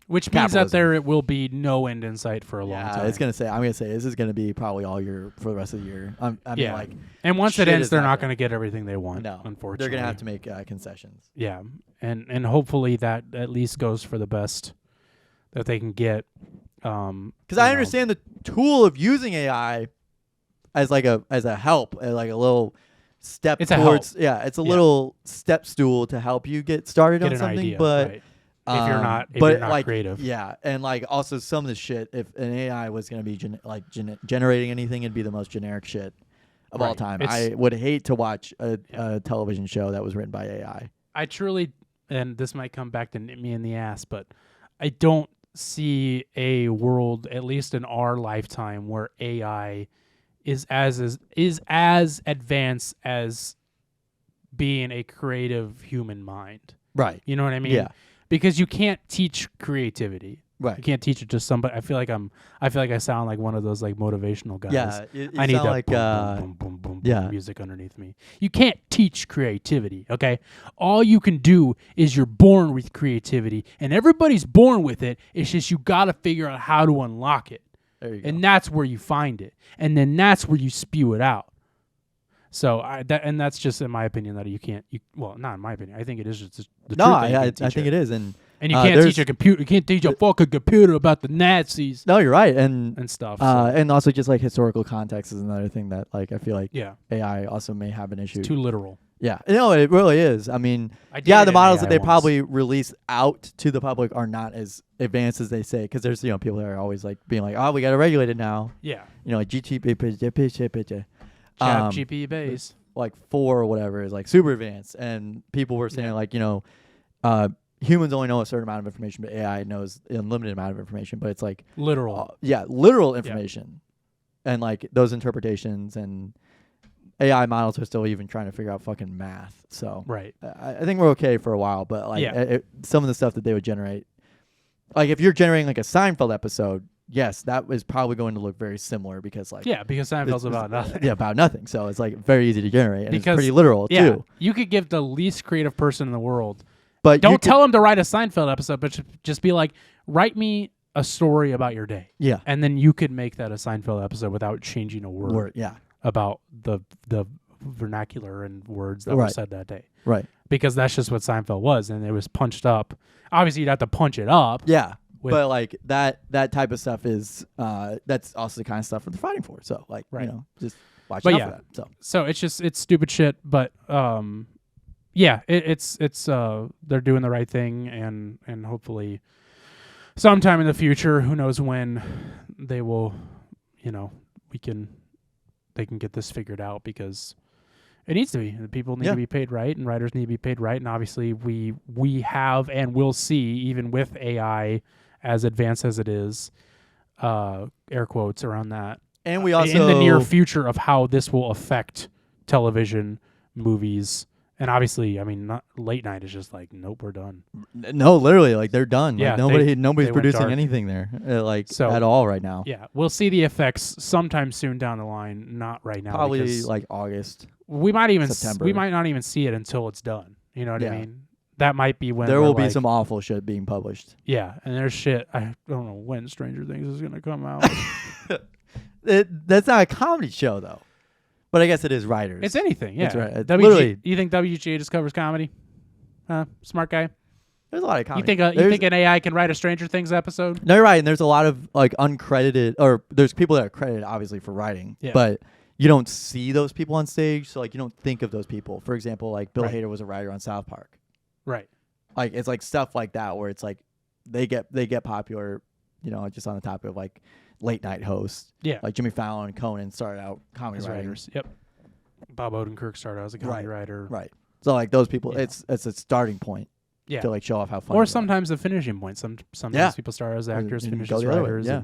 Which means that Capitalism. there will be no end in sight for a long time. I'm gonna say this is gonna be probably all year for the rest of the year. I mean, like, and once it shit ends, is they're not not gonna- going to get everything they want. no, unfortunately, they're gonna have to make concessions. Yeah, and hopefully that at least goes for the best that they can get. Because I understand the tool of using AI as like a help, as like a little step It's a towards. help. Yeah, it's a little step stool to help you get started get on an something. idea, But right. If you're not like, creative, yeah, and like also some of the shit. If an AI was gonna be generating anything, it'd be the most generic shit of all Right. time. It's- I would hate to watch a television show that was written by AI. I truly, and this might come back to nip me in the ass, but I don't see a world, at least in our lifetime, where AI is as advanced as being a creative human mind. Right. You know what I mean? Yeah. Because you can't teach creativity. Right. You can't teach it to somebody. I feel like I sound like one of those like motivational guys. Yeah, you I need sound that like, boom, boom, boom, boom, yeah. boom music underneath me. You can't teach creativity, okay? All you can do is you're born with creativity, and everybody's born with it. It's just you got to figure out how to unlock it. There you go. And that's where you find it. And then that's where you spew it out. So that's just in my opinion that you can't. Well, not in my opinion. I think it is just the truth. I think it is, and you can't teach a computer. You can't teach a fucking computer about the Nazis no, you're right, and stuff. and also just like historical context is another thing that like I feel like yeah, AI also may have an issue. it's too literal. Yeah, no, it really is. I mean, the models that they probably release out to the public are not as advanced as they say, because there's people that are always like being like, oh, we got to regulate it now. Yeah, like Chat GP base. Like 4 or whatever is like super advanced, and people were saying like humans only know a certain amount of information, but AI knows an unlimited amount of information. But it's like literal. Literal information, and like those interpretations, and AI models are still even trying to figure out fucking math. So right, I think we're okay for a while, but like some of the stuff that they would generate, like if you're generating like a Seinfeld episode. Yes, that is probably going to look very similar because because Seinfeld's about nothing. Yeah, about nothing. So it's like very easy to generate, and because, it's pretty literal too. You could give the least creative person in the world, but don't tell them to write a Seinfeld episode, but just be like, write me a story about your day. Yeah, and then you could make that a Seinfeld episode without changing a word. Yeah, about the vernacular and words that were said that day. Right. Because that's just what Seinfeld was, and it was punched up. Obviously, you'd have to punch it up. Yeah. But like that type of stuff is that's also the kind of stuff they're fighting for. So like just watch out for that. So it's stupid shit, but it's they're doing the right thing, and hopefully sometime in the future, who knows when, they will, they can get this figured out, because it needs to be. The people need to be paid right, and writers need to be paid right, and obviously we have and will see, even with AI as advanced as it is, air quotes around that, and we also in the near future of how this will affect television, movies, and obviously, I mean, not, late night is just like, nope, we're done. No, literally, like they're done. Yeah, like nobody's they producing anything there, at all right now. Yeah, we'll see the effects sometime soon down the line. Not right now. Probably like August. We might even September. We might not even see it until it's done. You know what I mean? That might be when there will be some awful shit being published. Yeah, and there's shit. I don't know when Stranger Things is gonna come out. That's not a comedy show though, but I guess it is writers. It's anything. Yeah, it's right. literally. You think WGA just covers comedy? Huh? Smart guy. There's a lot of comedy. You think an AI can write a Stranger Things episode? No, you're right. And there's a lot of like uncredited, or there's people that are credited obviously for writing, but you don't see those people on stage, so like you don't think of those people. For example, like Bill Hader was a writer on South Park. Right. Like it's like stuff like that where it's like they get popular, just on the topic of like late night hosts. Yeah. Like Jimmy Fallon and Conan started out comedy writers. Yep. Bob Odenkirk started out as a comedy writer. Right. So like those people, it's a starting point. Yeah. To like show off how funny. Or sometimes the finishing point. Sometimes people start as actors, finish as writers. Yeah.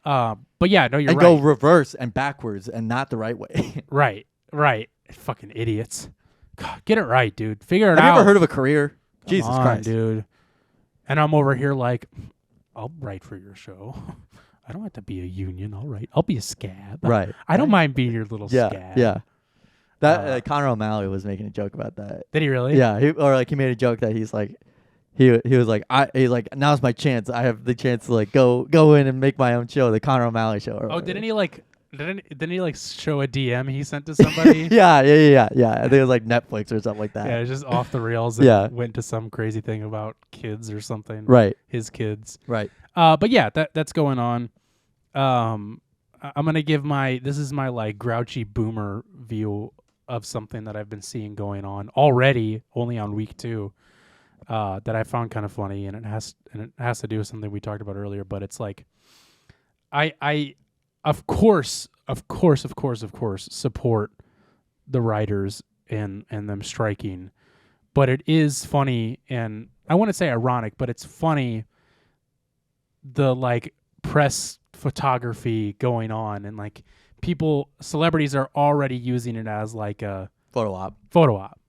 But yeah, no, you're right. And go reverse and backwards and not the right way. Right. Fucking idiots. God, get it right, dude. Figure it out. Have you ever heard of a career? Jesus Come on, Christ, dude. And I'm over here like, I'll write for your show. I don't have to be a union. I'll be a scab. Right. I don't mind being your little scab. Yeah. That Conor O'Malley was making a joke about that. Did he really? Yeah. He made a joke that he's like, he was like, now's my chance. I have the chance to like go in and make my own show, the Conor O'Malley show. Oh, didn't he show a DM he sent to somebody? Yeah. I think it was like Netflix or something like that. Yeah, it was just off the rails and went to some crazy thing about kids or something. Right. His kids. Right. But yeah, that's going on. I'm gonna give this is my like grouchy boomer view of something that I've been seeing going on already, only on week 2. That I found kind of funny, and it has to do with something we talked about earlier. But it's like, I of course support the writers and them striking, but it is funny, and I want to say ironic, but it's funny, the like press photography going on, and like celebrities are already using it as like a photo op.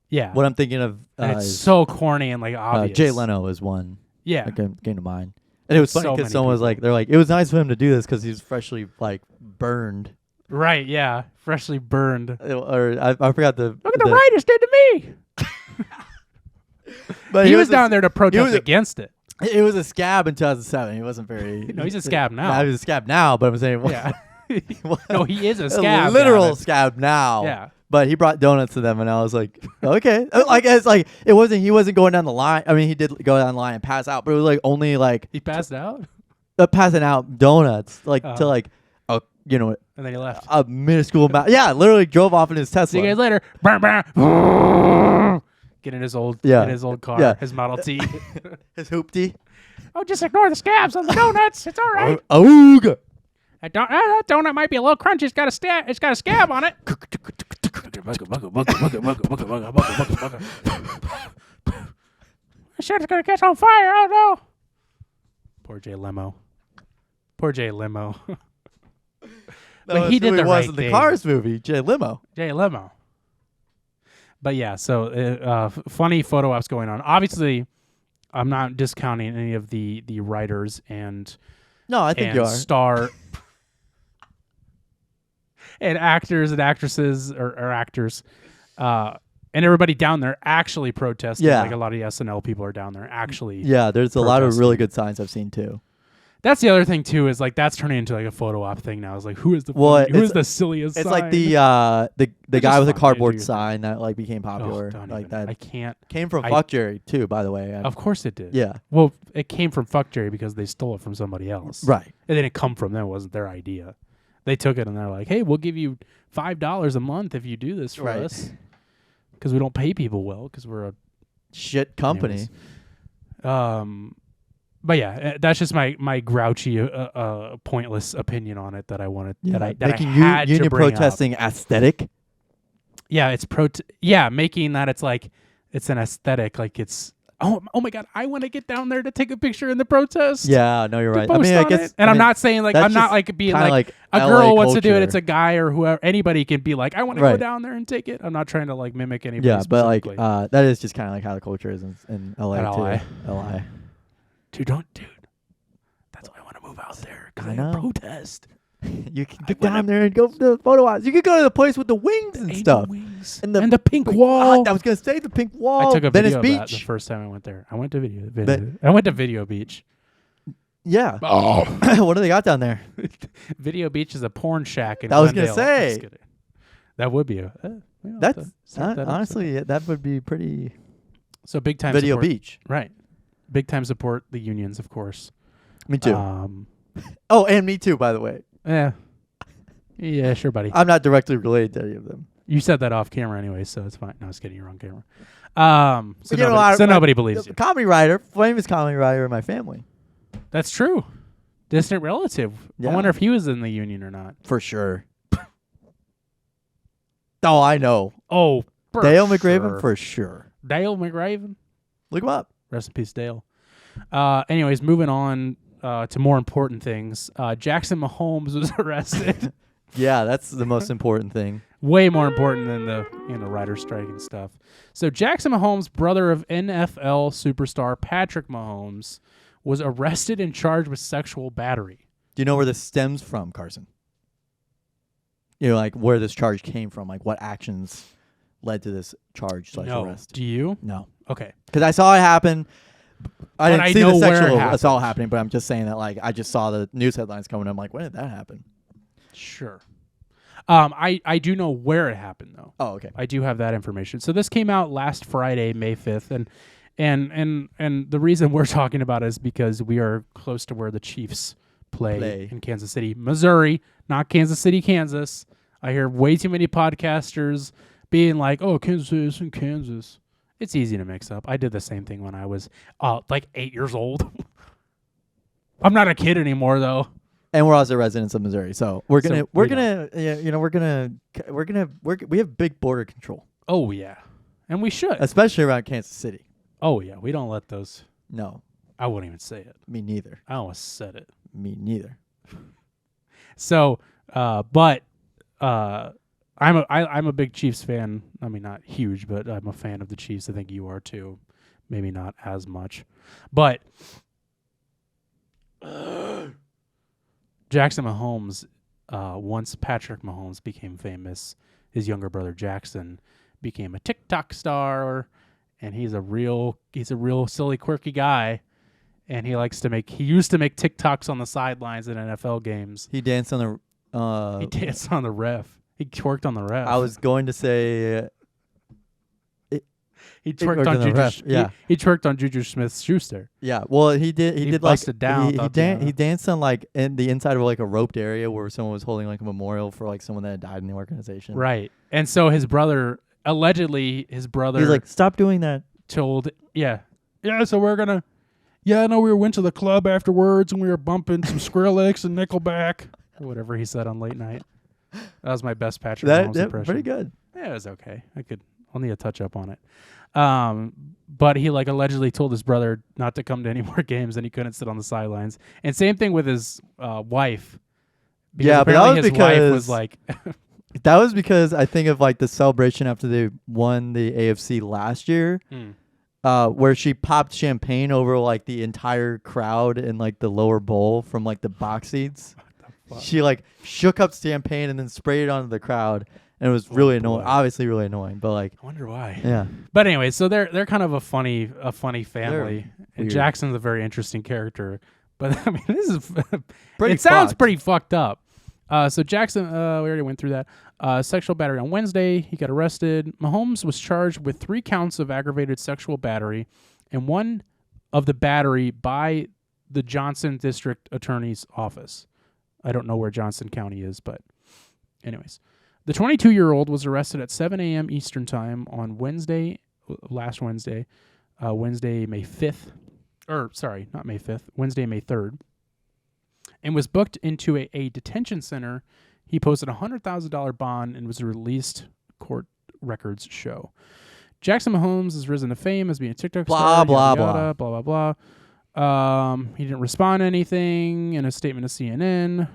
Yeah. What I'm thinking of it's so corny and like obvious. Jay Leno is one. Yeah. That came to mind. And it was funny So because many someone was people. like, they're like, it was nice for him to do this because he's freshly like burned. Right, yeah. Freshly burned. Or I forgot the. Look at the writers did to me. But He was down there to protest a- against it. It was a scab in 2007. He wasn't very. No, he's a scab now. Nah, he's a scab now, but I'm saying. Yeah. No, he is a scab. literal Gavin. scab now. Yeah. But he brought donuts to them, and I was like, okay. Like it's like it wasn't. He wasn't going down the line. I mean, he did go down the line and pass out, but it was like only like He passed out, passing out donuts, like to like a and then he left. a minuscule amount. Yeah, literally drove off in his Tesla. See you guys later. Get in his old, Yeah. car, Yeah. his Model T. His hoopty. Oh, just ignore the scabs on the donuts. It's all right. Oog. That donut might be a little crunchy. It's got a scab on it. This shit's gonna catch on fire. Oh no. Poor Jay Lemo. But he did the was right in thing. the Cars movie, Jay Limo. Jay Lemo. But yeah, so funny photo ops going on. Obviously, I'm not discounting any of the writers and No, I think you are. star and actors and actresses or actors and everybody down there actually protesting. Yeah. Like a lot of the SNL people are down there actually. Yeah, there's a lot of really protesting. good signs I've seen too. That's the other thing too, is like that's turning into like a photo op thing now. It's like who is the silliest It's sign? like the guy just with a fun, dude. cardboard Do your sign that like became popular, don't like even. that I can't. came from I- Fuck Jerry too, by the way. Of course it did. Yeah, Well, it came from Fuck Jerry because they stole it from somebody else. right. It didn't come from them. It wasn't their idea. They took it and they're like, hey, we'll give you $5 a month if you do this for Right. us. Because we don't pay people well because we're a Shit company. anyways. But yeah, that's just my grouchy, pointless opinion on it that I wanted. That I making had to union bring up. protesting aesthetic. Yeah, it's making that it's like it's an aesthetic, like it's oh my god, I want to get down there to take a picture in the protest. Yeah, no, you're to right. I post mean, I on guess, it. And I I'm mean, not saying like that's I'm not just like being kinda like a LA girl wants to do it. culture. It's a guy or whoever. Anybody can be like, I want to go Right. down there and take it. I'm not trying to like mimic anybody. Yeah, but like specifically. that is just kind of like how the culture is in LA At too. LA. Dude. That's why I want to move out there. 'Cause I I know. protest. You can get down there and go for the photo ops. You could go to the place with the wings and Angel stuff. wings And and the the pink wall. I was gonna say the pink wall. I took a Venice video of that the Beach. first time I went there. I went to I went to Video Beach. Yeah. Oh, What do they got down there? Video Beach is a porn shack in I was gonna Glendale. say. Just kidding. That would be a. We'll have That's to set that up honestly that would be pretty. so big time Video support. Beach. Right. Big time support the unions, of course. Me too. Oh, and me too. By the way, Yeah, sure, buddy. I'm not directly related to any of them. You said that off camera anyway, so it's fine. No, I was kidding. You're on camera. So But you know, nobody believes the you. comedy writer, famous comedy writer in my family, That's true. Distant relative. Yeah. I wonder if he was in the union or not. for sure. Oh, I know. Oh, for Dale sure. McRaven for sure. Dale McRaven. Look him up. Rest in peace, Dale. Anyways, moving on to more important things. Jackson Mahomes was arrested. Yeah, that's the most important thing. Way more important than the writer strike and stuff. So Jackson Mahomes, brother of NFL superstar Patrick Mahomes, was arrested and charged with sexual battery. Do you know where this stems from, Carson? You know, like where this charge came from, like what actions led to this charge / No. arrest? Do you? No, Okay. because I saw it happen. I But didn't I see know the where it sexual happened. assault happening, but I'm just saying that like I just saw the news headlines coming. I'm like, when did that happen? Sure. I do know where it happened though. Oh, okay. I do have that information. So this came out last Friday, May 5th, and the reason we're talking about it is because we are close to where the Chiefs play. In Kansas City, Missouri, not Kansas City, Kansas. I hear way too many podcasters being like, "Oh, Kansas City is in Kansas." It's easy to mix up. I did the same thing when I was like 8 years old. I'm not a kid anymore though. And we're also residents of Missouri, so we have big border control, Oh yeah, and we should. especially around Kansas City. Oh yeah, we don't let those. No, I wouldn't even say it. me neither. I almost said it. Me neither. So, I'm a big Chiefs fan. I mean, not huge, but I'm a fan of the Chiefs. I think you are too. Maybe not as much, but Jackson Mahomes, once Patrick Mahomes became famous, his younger brother Jackson became a TikTok star, and he's a real silly, quirky guy. And he used to make TikToks on the sidelines at NFL games. He danced on the. He danced on the ref. He twerked on the ref. I was going to say. He twerked on Juju. He twerked on Juju Smith-Schuster. Yeah, well, he did like down. He danced on like in the inside of like a roped area where someone was holding like a memorial for like someone that had died in the organization. Right, and so his brother allegedly he's like, stop doing that. So we're gonna. Yeah, no, we went to the club afterwards and we were bumping some Skrillex and Nickelback, or whatever he said on late night. That was my best Patrick Mahomes impression. Pretty good. Yeah, it was okay. I'll need a touch up on it. But he like allegedly told his brother not to come to any more games and he couldn't sit on the sidelines. And same thing with his wife. Yeah, but that was his wife was like that was because I think of like the celebration after they won the AFC last year. Where she popped champagne over like the entire crowd in like the lower bowl from like the box seats. She like shook up champagne and then sprayed it onto the crowd, and it was really annoying. Obviously, really annoying. But like, I wonder why. Yeah. But anyway, so they're kind of a funny family, and weird. Jackson's a very interesting character. But I mean, this is pretty. It sounds pretty fucked up. So Jackson, we already went through that. Sexual battery on Wednesday. He got arrested. Mahomes was charged with 3 counts of aggravated sexual battery and 1 of the battery by the Johnson District Attorney's Office. I don't know where Johnson County is, but anyways. The 22-year-old was arrested at 7 a.m. Eastern Time on last Wednesday, Wednesday, May 5th. Not May 5th, Wednesday, May 3rd. And was booked into a detention center. He posted a $100,000 bond and was released, court records show. Jackson Mahomes has risen to fame as being a TikTok star. Blah, blah, blah. He didn't respond to anything in a statement to CNN.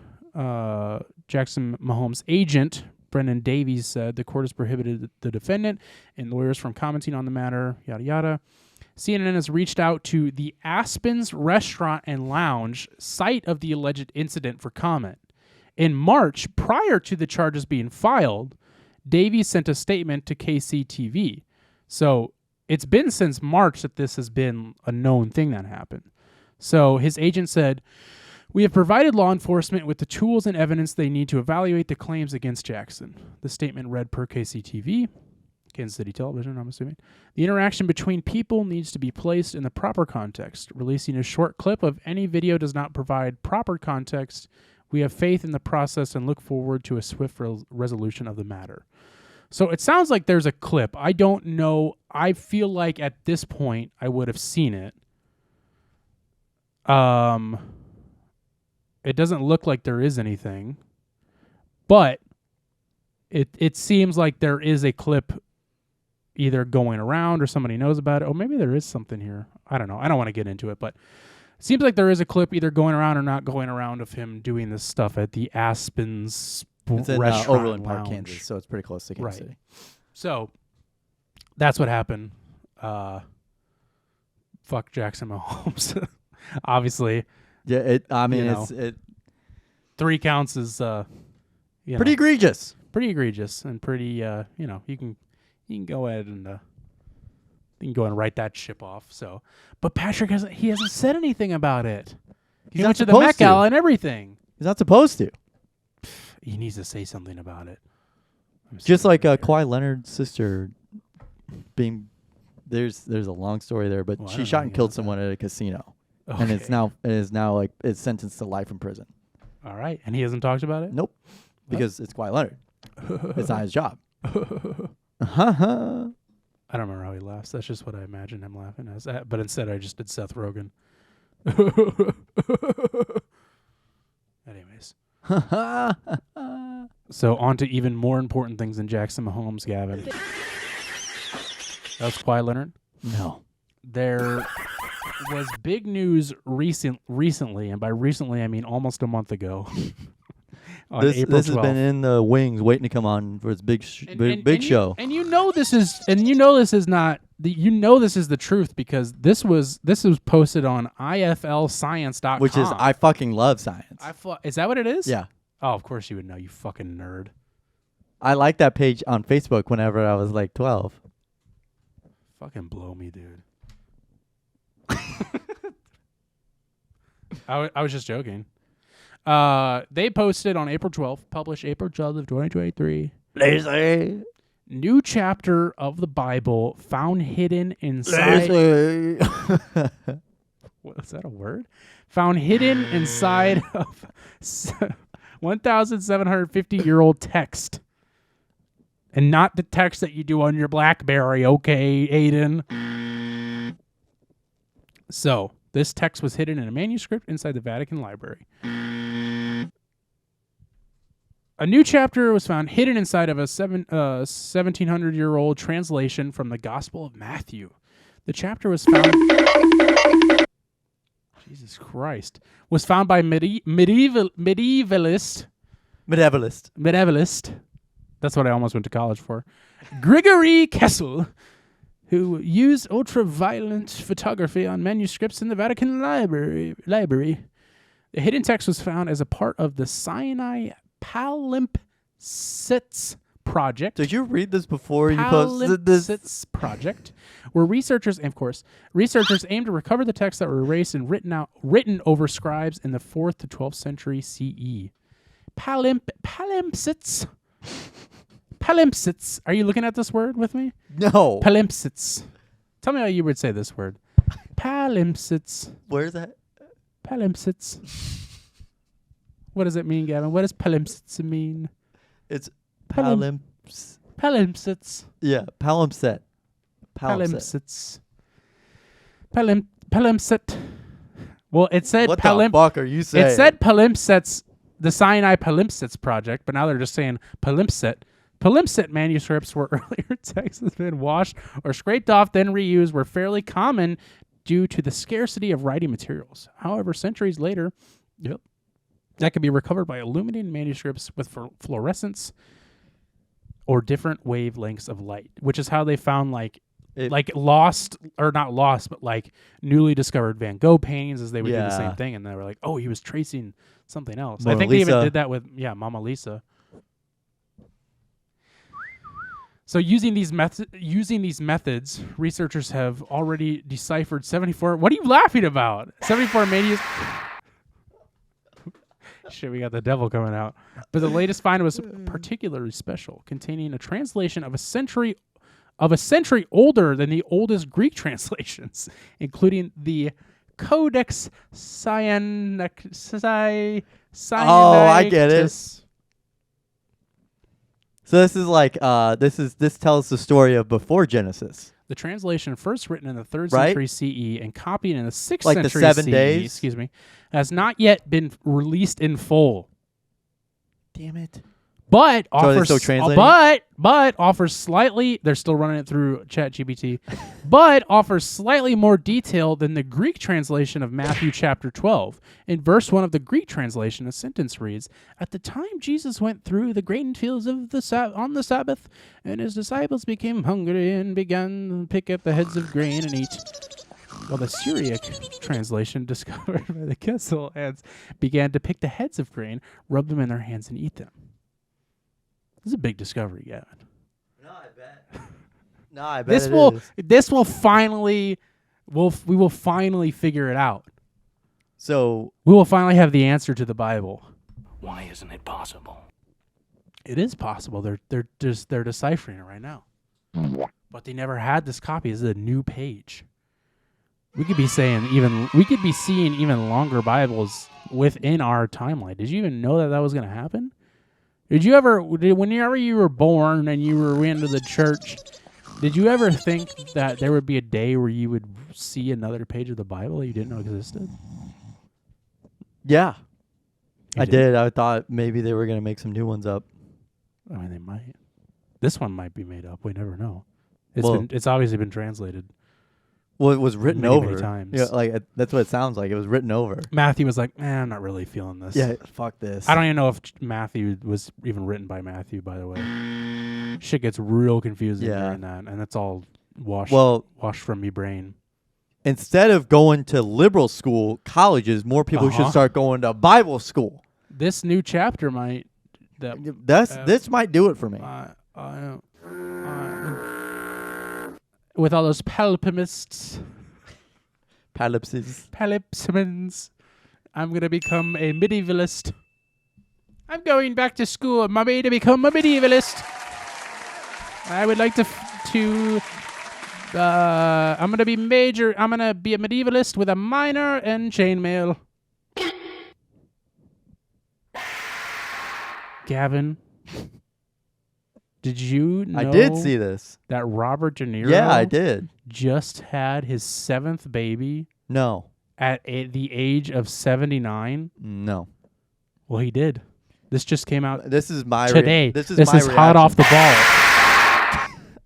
Jackson Mahomes' agent, Brendan Davies, said the court has prohibited the defendant and lawyers from commenting on the matter, yada, yada. CNN has reached out to the Aspen's Restaurant and Lounge, site of the alleged incident, for comment. In March, prior to the charges being filed, Davies sent a statement to KCTV. So it's been since March that this has been a known thing that happened. So his agent said, "We have provided law enforcement with the tools and evidence they need to evaluate the claims against Jackson." The statement read per KCTV. Kansas City Television, I'm assuming. "The interaction between people needs to be placed in the proper context. Releasing a short clip of any video does not provide proper context. We have faith in the process and look forward to a swift resolution of the matter." So it sounds like there's a clip. I don't know. I feel like at this point I would have seen it. It doesn't look like there is anything, but it seems like there is a clip either going around or somebody knows about it. Oh, maybe there is something here. I don't know. I don't want to get into it, but it seems like there is a clip either going around or not going around of him doing this stuff at the Aspen's it's in Restaurant Overland Park, Lounge. Kansas, so it's pretty close to Kansas City. So that's what happened. Fuck Jackson Mahomes. Obviously. Yeah, it's 3 counts is pretty egregious. Pretty egregious and pretty you can go ahead and you can go and write that ship off. So, but Patrick hasn't said anything about it. He went to the Met Gala and everything. He's not supposed to. He needs to say something about it. Just like Kawhi Leonard's sister being there's a long story there, but she shot and killed someone at a casino. Okay. And it's now like it's sentenced to life in prison. All right. And he hasn't talked about it? Nope. Because it's Kawhi Leonard. It's not his job. I don't remember how he laughs. That's just what I imagine him laughing as. But instead, I just did Seth Rogen. Anyways. So on to even more important things than Jackson Mahomes, Gavin. That was Kawhi Leonard? No. There was big news recently, and by recently I mean almost a month ago. This has been in the wings, waiting to come on for its big show. And you know this is not you know this is the truth because this was posted on iflscience.com. Which is I fucking love science. Is that what it is? Yeah. Oh, of course you would know, you fucking nerd. I liked that page on Facebook whenever I was like 12. Fucking blow me, dude. I was just joking. They posted on April 12th, published April 12th of 2023. Lazy. New chapter of the Bible found hidden inside. What, is that a word? Found hidden inside of 1,750-year-old text. And not the text that you do on your BlackBerry, okay, Aiden? So, this text was hidden in a manuscript inside the Vatican Library. A new chapter was found hidden inside of a 1,700-year-old translation from the Gospel of Matthew. The chapter was found... Jesus Christ. Was found by medievalist. That's what I almost went to college for. Grigory Kessel, who used ultraviolet photography on manuscripts in the Vatican Library. The hidden text was found as a part of the Sinai Palimpsests project. Did you read this before you posted this? Palimpsests project, where researchers aim to recover the texts that were erased and written over scribes in the 4th to 12th century CE. Palimpsests. Palimpsests. Are you looking at this word with me? No. Palimpsests. Tell me how you would say this word. Palimpsests. Where's that? Palimpsests. What does it mean, Gavin? What does palimpsests mean? It's Palimpsests. Yeah, palimpsest. Palimpsests. Palimpset. Well, it said What the fuck are you saying? It said palimpsets, the Sinai Palimpsets project, but now they're just saying palimpset. Palimpsest manuscripts where earlier texts have been washed or scraped off, then reused, were fairly common due to the scarcity of writing materials. However, centuries later, that could be recovered by illuminating manuscripts with fluorescence or different wavelengths of light, which is how they found like lost, or not lost, but like newly discovered Van Gogh paintings, as they would do the same thing, and they were like, oh, he was tracing something else. Mona I think Lisa. they even did that with Mona Lisa. So using these methods, researchers have already deciphered 74. What are you laughing about? 74 manuscripts. Shit, we got the devil coming out. But the latest find was particularly special, containing a translation of a century older than the oldest Greek translations, including the Codex Sinaiticus. Oh, I get it. So this is like this tells the story of before Genesis. The translation, first written in the 3rd Right? century CE and copied in the 6th Like the century 7 CE, days? has not yet been released in full. Damn it. But So are they offers still translating? but offers slightly, they're still running it through ChatGPT, but offers slightly more detail than the Greek translation of Matthew chapter 12. In verse 1 of the Greek translation, a sentence reads, "At the time Jesus went through the grain fields of on the Sabbath, and his disciples became hungry and began to pick up the heads of grain and eat." While the Syriac translation, discovered by the Kessel hands, began to pick the heads of grain, rub them in their hands, and eat them. This is a big discovery, Gavin. No, I bet This will finally, we will finally figure it out. So We will finally have the answer to the Bible. Why isn't it possible? It is possible. They're deciphering it right now. But they never had this copy. This is a new page. We could be seeing even longer Bibles within our timeline. Did you even know that was going to happen? Whenever you were born and you were into the church, did you ever think that there would be a day where you would see another page of the Bible that you didn't know existed? yeah, You I did. I thought maybe they were gonna make some new ones up. I mean, they might. This one might be made up. We never know. Well- It's obviously been translated. Well, it was written Many, over. many times. Yeah, like that's what it sounds like. It was written over. Matthew was like, I'm not really feeling this. Yeah, fuck this. I don't even know if Matthew was even written by Matthew, by the way. Shit gets real confusing Yeah. during that, and that's all wash from me brain. Instead of going to liberal school colleges, more people should start going to Bible school. This new chapter might. This might do it for me. With all those palpimists. Palipsimins. I'm going to become a medievalist. I'm going back to school, mommy, to become a medievalist. I would like to I'm going to be I'm going to be a medievalist with a minor and chainmail. Gavin, did you know I did see this. that Robert De Niro Yeah, I did. just had his 7th baby No. at the age of 79? No. Well, he did. This just came out This is my today. this is this my is hot reaction. off the balls.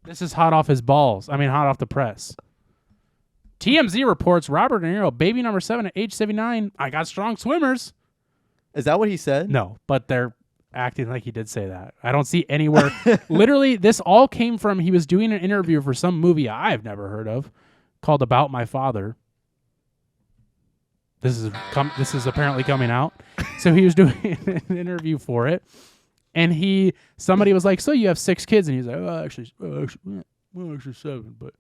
This is hot off his balls. I mean, hot off the press. TMZ reports Robert De Niro, baby number 7 at age 79. I got strong swimmers. Is that what he said? No, but they're acting like he did say that. I don't see anywhere. Literally, this all came from he was doing an interview for some movie I've never heard of called About My Father. This is apparently coming out. So he was doing an interview for it, and somebody was like, "So you have 6 kids?" And he's like, actually 7." But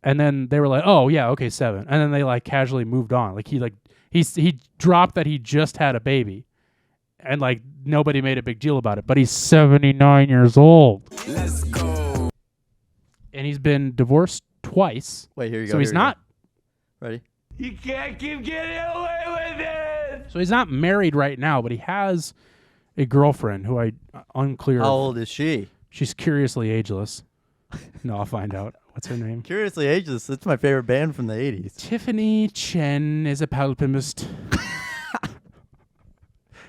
and then they were like, "Oh yeah, okay, 7." And then they like casually moved on. Like he dropped that he just had a baby, and like nobody made a big deal about it. But he's 79 years old. Let's go. And he's been divorced twice. Wait, here you go. So he's not. Ready? You can't keep getting away with it. So he's not married right now, but he has a girlfriend who unclear. How old is she? She's curiously ageless. No, I'll find out. What's her name? Curiously Ageless. That's my favorite band from the 80s. Tiffany Chen is a palimpsest.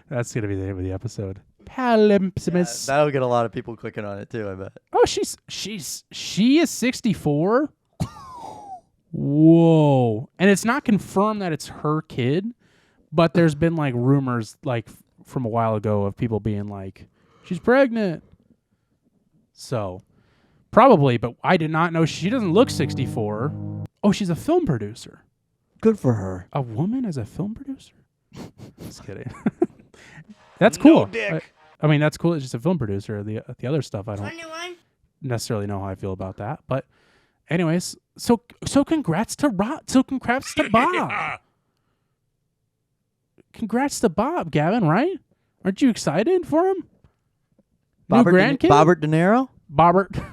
That's gonna be the name of the episode. Palimpsest. That'll get a lot of people clicking on it too, I bet. Oh, she is 64. Whoa. And it's not confirmed that it's her kid, but there's been like rumors like from a while ago of people being like, she's pregnant. So probably, but I did not know she doesn't look 64. Oh, she's a film producer. Good for her. A woman as a film producer? Just kidding. That's cool. No dick. I mean, that's cool. It's just a film producer. The other stuff, I don't necessarily know how I feel about that. But anyways, so congrats to Bob. Yeah. Congrats to Bob, Gavin, right? Aren't you excited for him? Bobbert New grandkid? Bobbert De Niro? Bobbert.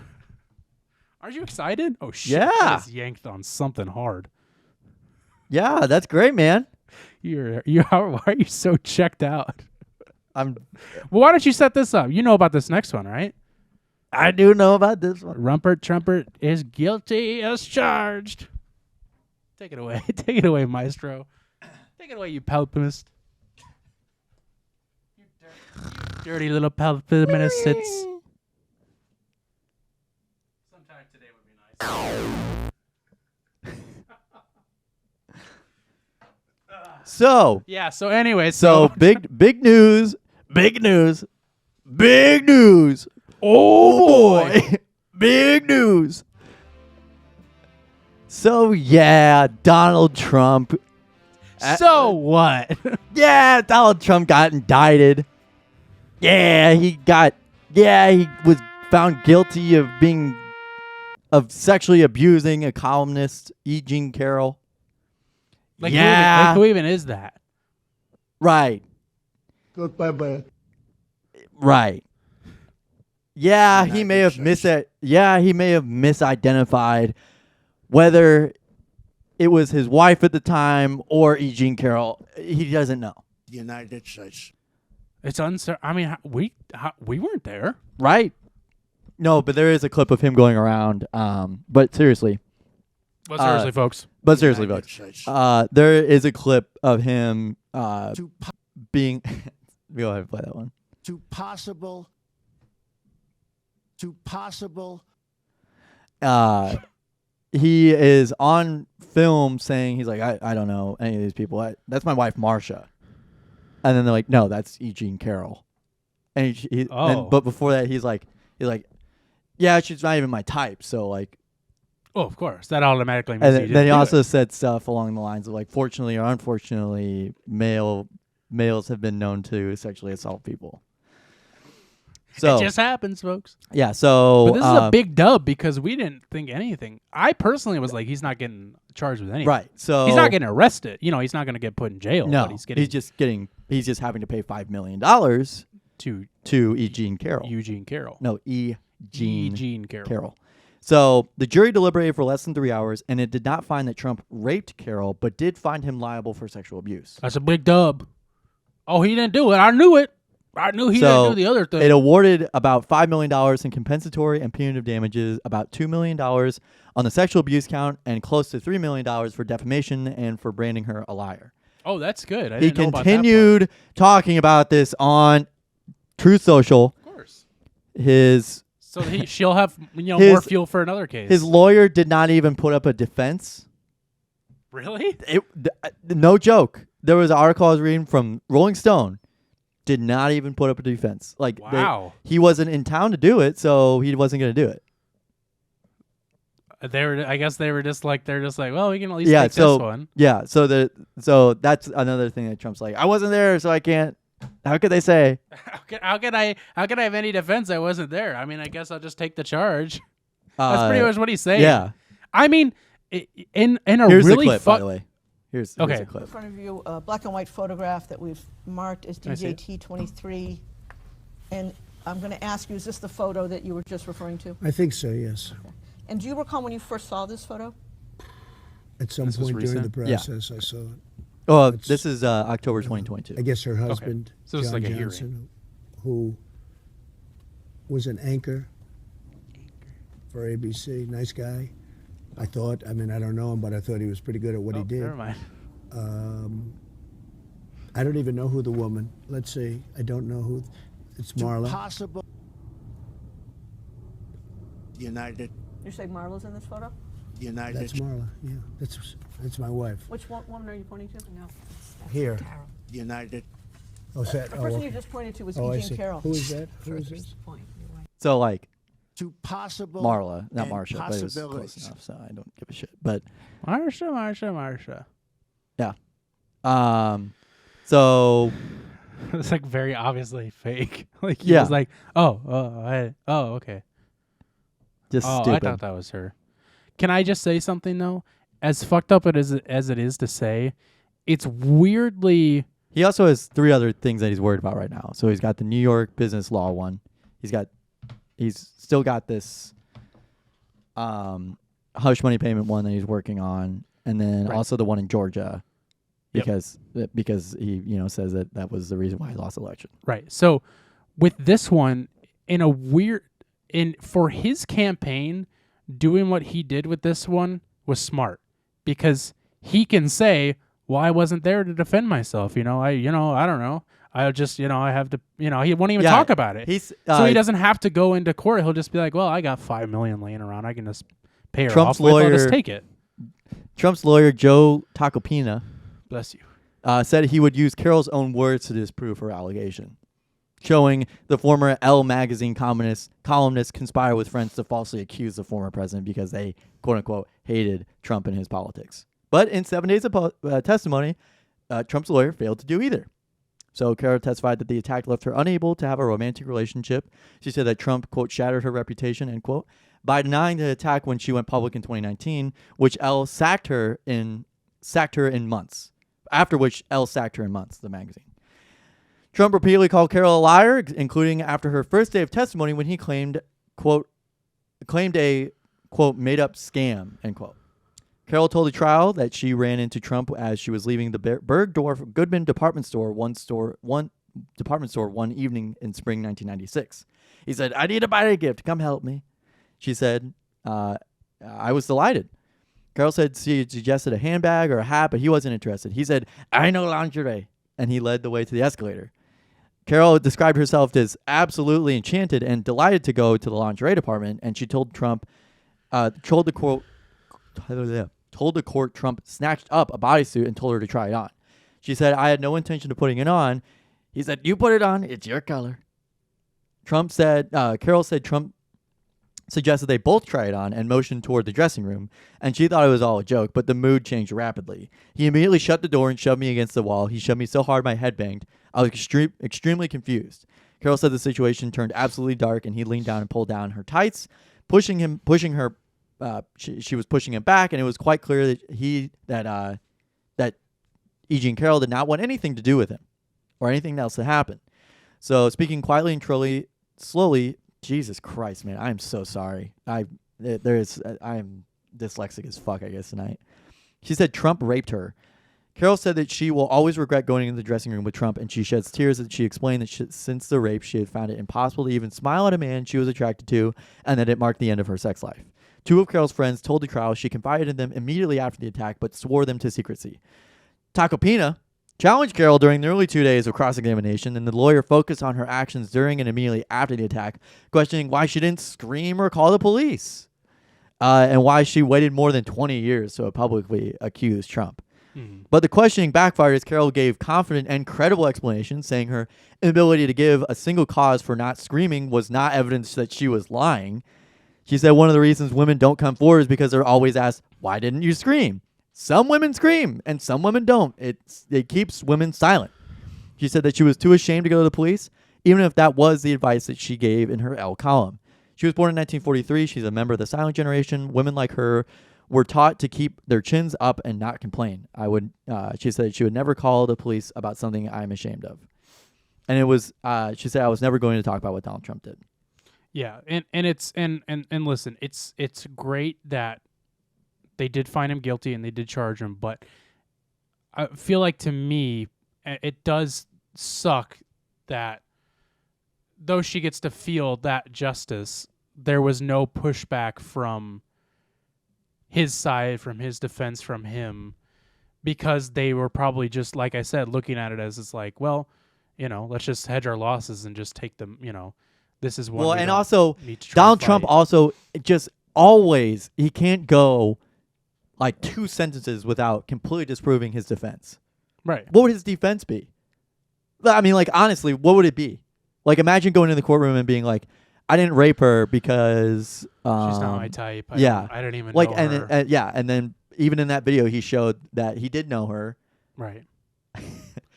Aren't you excited? Oh, shit. Yeah. I just yanked on something hard. Yeah, that's great, man. Why are you so checked out? Well, Why don't you set this up? You know about this next one, right? I do know about this one. Rumpert Trumpert is guilty as charged. Take it away. Take it away, Maestro. Take it away, you palpimist. You dirty little palpimist. Sometime today would be nice. So, Yeah, so anyway. big news. Oh boy. Big news. So yeah, Donald Trump. So what? Yeah, Donald Trump got indicted. Yeah, he was found guilty of sexually abusing a columnist, E. Jean Carroll. Who even is that? Right. Goodbye. Right. Yeah, he may have misidentified whether it was his wife at the time or E. Jean Carroll. He doesn't know. United States. It's uncertain. I mean, we weren't there. Right? No, but there is a clip of him going around. But seriously. But seriously, folks. There is a clip of him being. Go ahead and play that one. To possible. He is on film saying he's like, I don't know any of these people. That's my wife, Marsha. And then they're like, no, that's E. Jean Carroll. And but before that, he's like, yeah, she's not even my type. So like, Oh, of course. That automatically means And he then, didn't he do also it. said stuff along the lines of like, fortunately or unfortunately, males have been known to sexually assault people. So It just happens, folks. yeah, so But this is a big dub because we didn't think anything. I personally was like, he's not getting charged with anything. right. So He's not getting arrested. You know, he's not going to get put in jail. no, but he's just having to pay $5 million to to Eugene Carroll. Eugene Carroll. No, Eugene Carroll. Carroll. So the jury deliberated for less than 3 hours, and it did not find that Trump raped Carroll, but did find him liable for sexual abuse. That's a big dub. Oh, he didn't do it. I knew it. I knew he didn't do the other thing. It awarded about $5 million in compensatory and punitive damages, about $2 million on the sexual abuse count, and close to $3 million for defamation and for branding her a liar. Oh, that's good. He continued talking about this on Truth Social. Of course. So she'll have more fuel for another case. His lawyer did not even put up a defense. Really? No joke. There was an article I was reading from Rolling Stone. Did not even put up a defense. Like, wow. He wasn't in town to do it, so he wasn't going to do it. I guess they're just like, well, we can at least take this one. Yeah. So that's another thing that Trump's like, I wasn't there, so I can't. How could they say? How could I have any defense? I wasn't there. I mean, I guess I'll just take the charge. That's pretty much what he's saying. Yeah. I mean, in a Here's really the clip, by the way. Here's a clip. In front of you, a black and white photograph that we've marked as DJT23. And I'm going to ask you, is this the photo that you were just referring to? I think so, yes. Okay. And do you recall when you first saw this photo? At some point during the process, I saw it. Oh, this is October 2022. I guess her husband, So it's John like a Johnson, who was an anchor for ABC, nice guy. I thought, I mean, I don't know him, but I thought he was pretty good at what he did. Never mind. I don't even know who the woman, let's see, I don't know who, it's Marla. Possible. United. You say Marla's in this photo? United. That's Marla, yeah, that's my wife. Which woman are you pointing to? No. Here. United. Oh, is that, The person you just pointed to was I Eugene see. Carroll. Who is that? Who is this? So, like, To possible. Marla, not and Marsha, but it was close possibilities. enough, so I don't give a shit. But Marsha. yeah. So It's like very obviously fake. Like he Yeah. was like, okay. just Oh, stupid. I thought that was her. Can I just say something though? As fucked up as it is to say, it's weirdly. He also has 3 other things that he's worried about right now. So he's got the New York business law one. He's still got this hush money payment one that he's working on, and then also the one in Georgia, because he says that was the reason why he lost the election. Right. So with this one, for his campaign, doing what he did with this one was smart because he can say, well, I wasn't there to defend myself. I don't know. I just, I have to, he won't even talk about it. So he doesn't have to go into court. He'll just be like, well, I got $5 million laying around. I can just pay her Trump's off with. I'll lawyer- just take it. Trump's lawyer, Joe Tacopina, Bless you. said he would use Carroll's own words to disprove her allegation, showing the former Elle magazine columnist conspire with friends to falsely accuse the former president because they, quote-unquote, hated Trump and his politics. But in 7 days of testimony, Trump's lawyer failed to do either. So Carroll testified that the attack left her unable to have a romantic relationship. She said that Trump, quote, shattered her reputation, end quote, by denying the attack when she went public in 2019, which Elle sacked her in months. After which Elle sacked her in months, the magazine. Trump repeatedly called Carroll a liar, including after her first day of testimony when he claimed a, quote, made up scam, end quote. Carroll told the trial that she ran into Trump as she was leaving the Bergdorf Goodman department store one evening in spring 1996. He said, I need to buy a gift. Come help me. She said, I was delighted. Carroll said she suggested a handbag or a hat, but he wasn't interested. He said, I know lingerie. And he led the way to the escalator. Carroll described herself as absolutely enchanted and delighted to go to the lingerie department. And she told the court Trump snatched up a bodysuit and told her to try it on. She said, I had no intention of putting it on. He said, you put it on. It's your color. Carroll said Trump suggested they both try it on and motioned toward the dressing room, and she thought it was all a joke, but the mood changed rapidly. He immediately shut the door and shoved me against the wall. He shoved me so hard my head banged. I was extremely confused. Carol said the situation turned absolutely dark, and he leaned down and pulled down her tights, pushing her. She was pushing him back, and it was quite clear that that E.G. and Carol did not want anything to do with him or anything else to happen. So speaking quietly and slowly, Jesus Christ, man, I'm so sorry. I am dyslexic as fuck, I guess, tonight. She said Trump raped her. Carol said that she will always regret going into the dressing room with Trump, and she sheds tears as she explained that since the rape, she had found it impossible to even smile at a man she was attracted to, and that it marked the end of her sex life. Two of Carol's friends told the trial she confided in them immediately after the attack, but swore them to secrecy. Tacopina challenged Carol during the early 2 days of cross-examination, and the lawyer focused on her actions during and immediately after the attack, questioning why she didn't scream or call the police, and why she waited more than 20 years to publicly accuse Trump. Mm-hmm. But the questioning backfired as Carol gave confident and credible explanations, saying her inability to give a single cause for not screaming was not evidence that she was lying. She said one of the reasons women don't come forward is because they're always asked, why didn't you scream? Some women scream, and some women don't. It keeps women silent. She said that she was too ashamed to go to the police, even if that was the advice that she gave in her L column. She was born in 1943. She's a member of the silent generation. Women like her were taught to keep their chins up and not complain. She said she would never call the police about something I'm ashamed of. And it was, she said, I was never going to talk about what Donald Trump did. Yeah, and listen, it's great that they did find him guilty and they did charge him, but I feel like to me it does suck that though she gets to feel that justice, there was no pushback from his side, from his defense, from him, because they were probably just, like I said, looking at it as it's like, well, let's just hedge our losses and just take them, this is one. Well, and also Donald Trump also just always, he can't go like 2 sentences without completely disproving his defense. Right. What would his defense be? I mean, like, honestly, what would it be? Like, imagine going in the courtroom and being like, I didn't rape her because she's not my type. I don't even like, know and her. and then even in that video, he showed that he did know her. Right.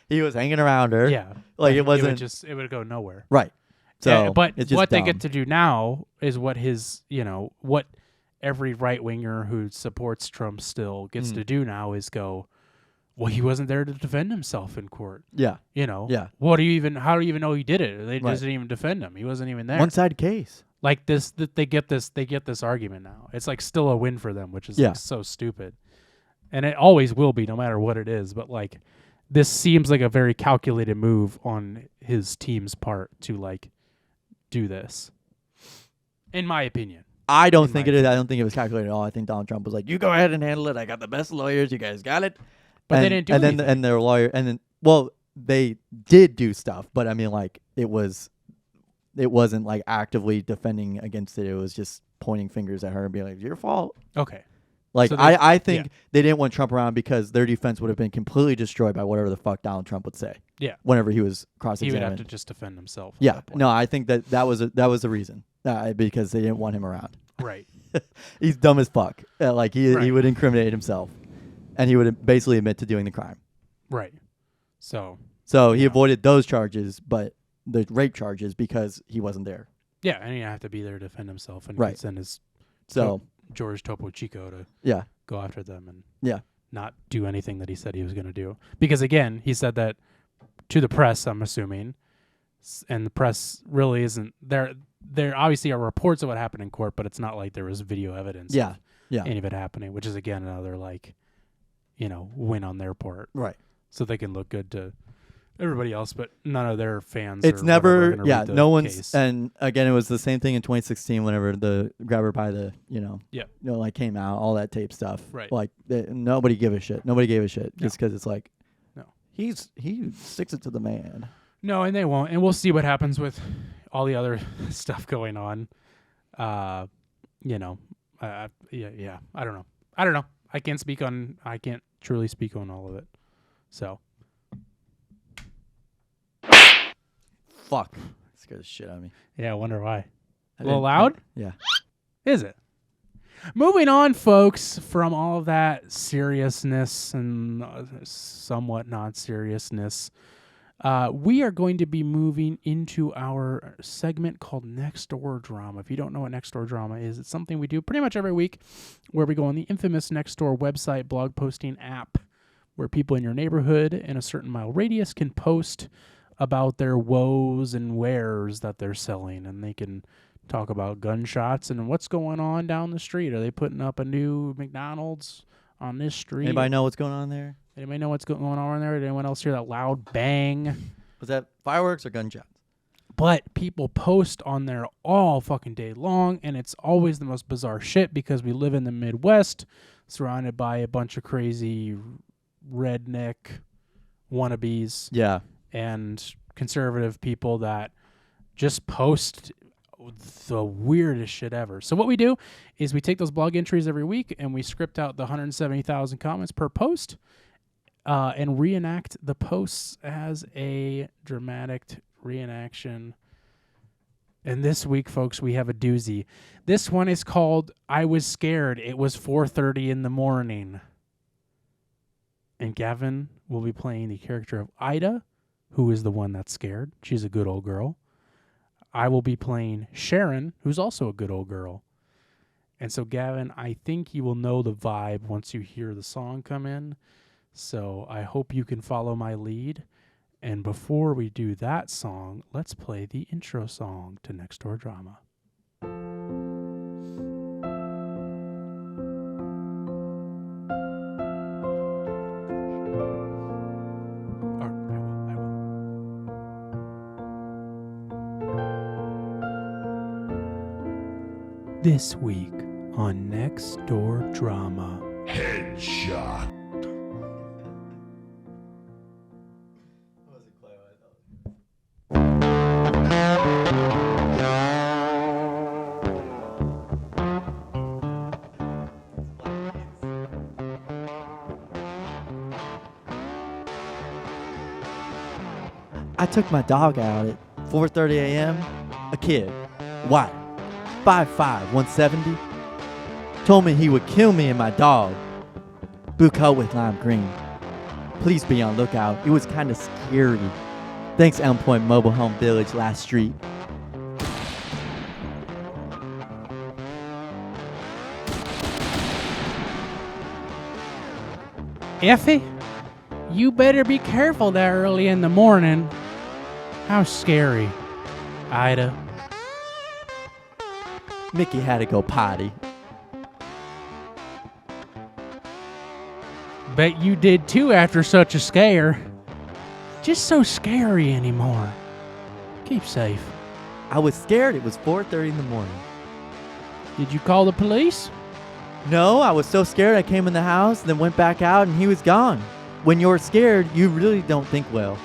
He was hanging around her. Yeah. Like, it wasn't it would go nowhere. Right. So, yeah, but it's just what dumb. they get to do now is what his, what every right winger who supports Trump still gets to do now is go, well, he wasn't there to defend himself in court. Yeah. Yeah. How do you even know he did it? They just didn't even defend him. He wasn't even there. One-sided case. Like this, they get this argument now. It's like still a win for them, which is like so stupid. And it always will be, no matter what it is. But like, this seems like a very calculated move on his team's part to like do this, in my opinion. I don't think it is. I don't think it was calculated at all. I think Donald Trump was like, "You go ahead and handle it. I got the best lawyers. You guys got it." But they didn't do anything. And their lawyer, and then, well, they did do stuff, but I mean, like, it wasn't like actively defending against it. It was just pointing fingers at her and being like, "It's your fault." Okay. Like, So I think they didn't want Trump around because their defense would have been completely destroyed by whatever the fuck Donald Trump would say. Yeah. Whenever he was He cross-examined. would have to just defend himself. Yeah. No, I think that was the reason. Because they didn't want him around. Right. He's dumb as fuck. Like, he Right. would incriminate himself, and he would basically admit to doing the crime. Right. So He avoided those charges, but the rape charges because he wasn't there. yeah, and he'd have to be there to defend himself, and Right. send his George Topo Chico to go after them and not do anything that he said he was going to do. Because again, he said that to the press, I'm assuming, and the press really isn't there. There obviously are reports of what happened in court, but it's not like there was video evidence of any of it happening, which is again another like, win on their part. Right. So they can look good to everybody else, but none of their fans. It's or never, whatever are gonna read the no one's, case. and again, it was the same thing in 2016 whenever the grabber by the, Yeah. like came out, all that tape stuff. Right. Like, nobody gave a shit. Nobody gave a shit just because it's like, No. he sticks it to the man. No, and they won't. And we'll see what happens with all the other stuff going on. I don't know. I don't know. I can't truly speak on all of it. So. Fuck. Scared the shit out of me. Yeah, I wonder why. I A little didn't- loud? Yeah. Is it? Moving on, folks, from all of that seriousness and somewhat non-seriousness, we are going to be moving into our segment called Nextdoor Drama. If you don't know what Nextdoor Drama is, it's something we do pretty much every week where we go on the infamous Nextdoor website blog posting app where people in your neighborhood in a certain mile radius can post about their woes and wares that they're selling, and they can talk about gunshots and what's going on down the street. Are they putting up a new McDonald's on this street? Anybody know what's going on there? Anybody know what's going on there? Did anyone else hear that loud bang? Was that fireworks or gunshots? But people post on there all fucking day long, and it's always the most bizarre shit because we live in the Midwest, surrounded by a bunch of crazy redneck wannabes. Yeah. And conservative people that just post the weirdest shit ever. So what we do is we take those blog entries every week and we script out the 170,000 comments per post and reenact the posts as a dramatic reenaction. And this week, folks, we have a doozy. This one is called I Was Scared. It was 4:30 in the morning. And Gavin will be playing the character of Ida, who is the one that's scared. She's a good old girl. I will be playing Sharon, who's also a good old girl. And so, Gavin, I think you will know the vibe once you hear the song come in. So I hope you can follow my lead. And before we do that song, let's play the intro song to Nextdoor Drama. This week on Nextdoor Drama. Headshot. I took my dog out at 4:30 a.m. A kid, white, 5'5", 170. Told me he would kill me and my dog. Blue coat with lime green. Please be on lookout. It was kind of scary. Thanks, Elm Point Mobile Home Village, last street. Effie, you better be careful there early in the morning. How scary. Ida. Mickey had to go potty. Bet you did too after such a scare. Just so scary anymore. Keep safe. I was scared. It was 4:30 in the morning. Did you call the police? No, I was so scared I came in the house, then went back out and he was gone. When you're scared, you really don't think well.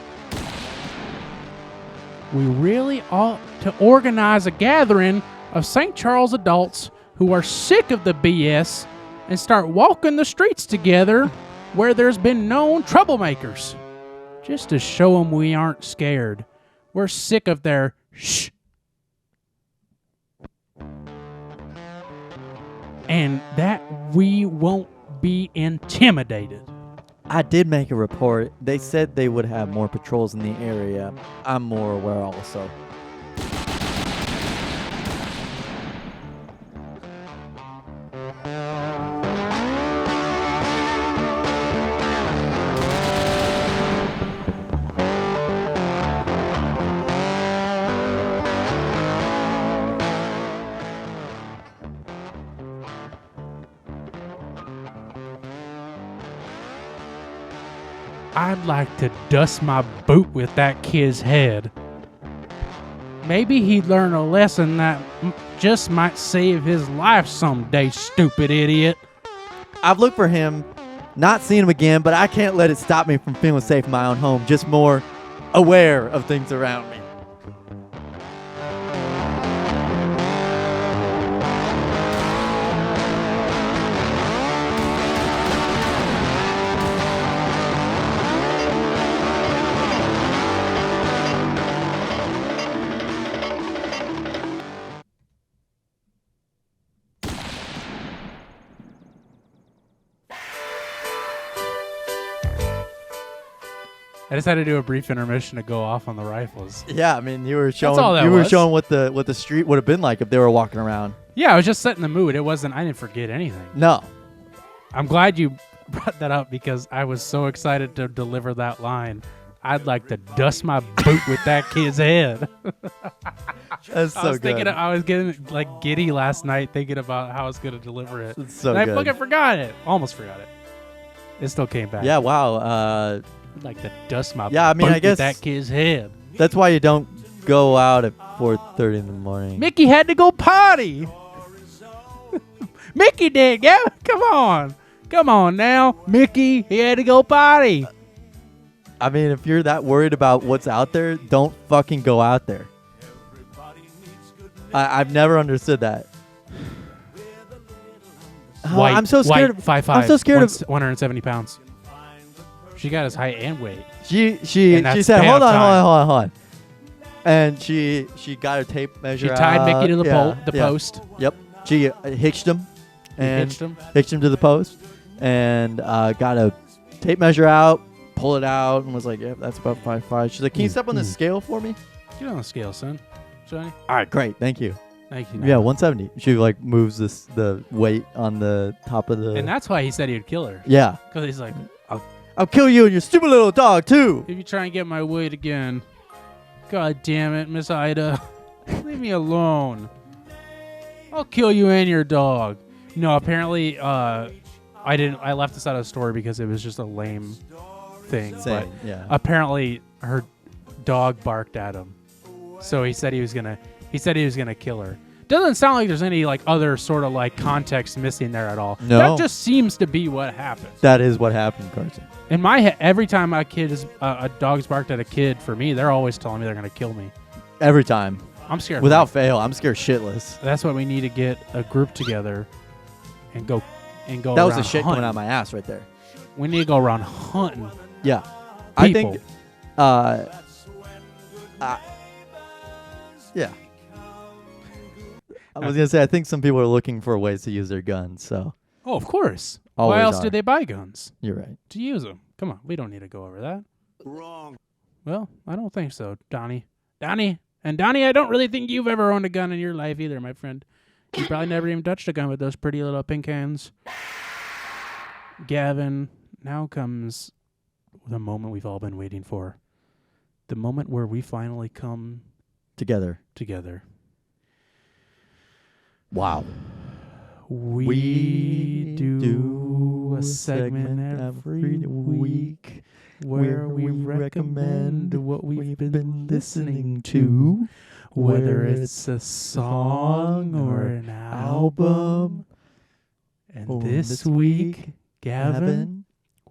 We really ought to organize a gathering of St. Charles adults who are sick of the BS and start walking the streets together where there's been known troublemakers. Just to show them we aren't scared. We're sick of their shh. And that we won't be intimidated. I did make a report. They said they would have more patrols in the area. I'm more aware also. I'd like to dust my boot with that kid's head. Maybe he'd learn a lesson that just might save his life someday, stupid idiot. I've looked for him, not seen him again, but I can't let it stop me from feeling safe in my own home, just more aware of things around me. I just had to do a brief intermission to go off on the rifles. Yeah, I mean, you were showing all that you were was. showing what the street would have been like if they were walking around. Yeah, I was just setting the mood. It wasn't. I didn't forget anything. No. I'm glad you brought that up because I was so excited to deliver that line. I'd like to dust my boot with that kid's head. That's so good. I was getting like giddy last night thinking about how I was going to deliver it. It's so and good. I fucking forgot it. Almost forgot it. It still came back. Yeah, wow. I'd like to dust my Yeah, I mean, boot I guess- with that kid's head. That's why you don't go out at 4:30 in the morning. Mickey had to go potty. Mickey did, yeah? Come on. Come on now. Mickey, he had to go potty. I mean, if you're that worried about what's out there, don't fucking go out there. I've never understood that. Oh, White, I'm so scared. White, 5'5", I'm so scared of. 170 pounds. She got his height and weight. She in that said, span hold of on, time. hold on. And she got her tape measure. She tied out. Mickey to the Yeah. post. Yep. She hitched him. And Hitched him to the post, and got a tape measure out, pull it out, and was like, "Yep, that's about 5'5". She's like, "Can you step on the scale for me?" Get on the scale, son. Johnny. All right, great, thank you. Thank you. Yeah, 170. She like moves the weight on the top of the. And that's why he said he would kill her. Yeah. Because he's like, I'll kill you and your stupid little dog too. if you try and get my weight again, God damn it, Miss Ida, leave me alone. I'll kill you and your dog. No, apparently, I left this out of the story because it was just a lame thing. Same, but yeah. apparently, her dog barked at him, so he said he was gonna kill her. Doesn't sound like there's any like other sort of like context missing there at all. No. That just seems to be what happened. That is what happened, Carson. In my head, every time a dog's barked at a kid, for me, they're always telling me they're gonna kill me. Every time. I'm scared. Without fail, I'm scared shitless. That's why we need to get a group together and go That was around the shit hunting. coming out of my ass right there. We need to go around hunting. Yeah. I People. think yeah. I was gonna say I think some people are looking for ways to use their guns, so Oh, of course. Always Why else are. did they buy guns? you're right. To use them. Come on, we don't need to go over that. Wrong. Well, I don't think so, Donnie. Donnie, I don't really think you've ever owned a gun in your life either, my friend. You probably never even touched a gun with those pretty little pink hands. Gavin, now comes the moment we've all been waiting for. The moment where we finally come Together. together. Wow. We do a segment every week where we recommend what we've been listening to, whether it's a song or an album. And this week, Gavin,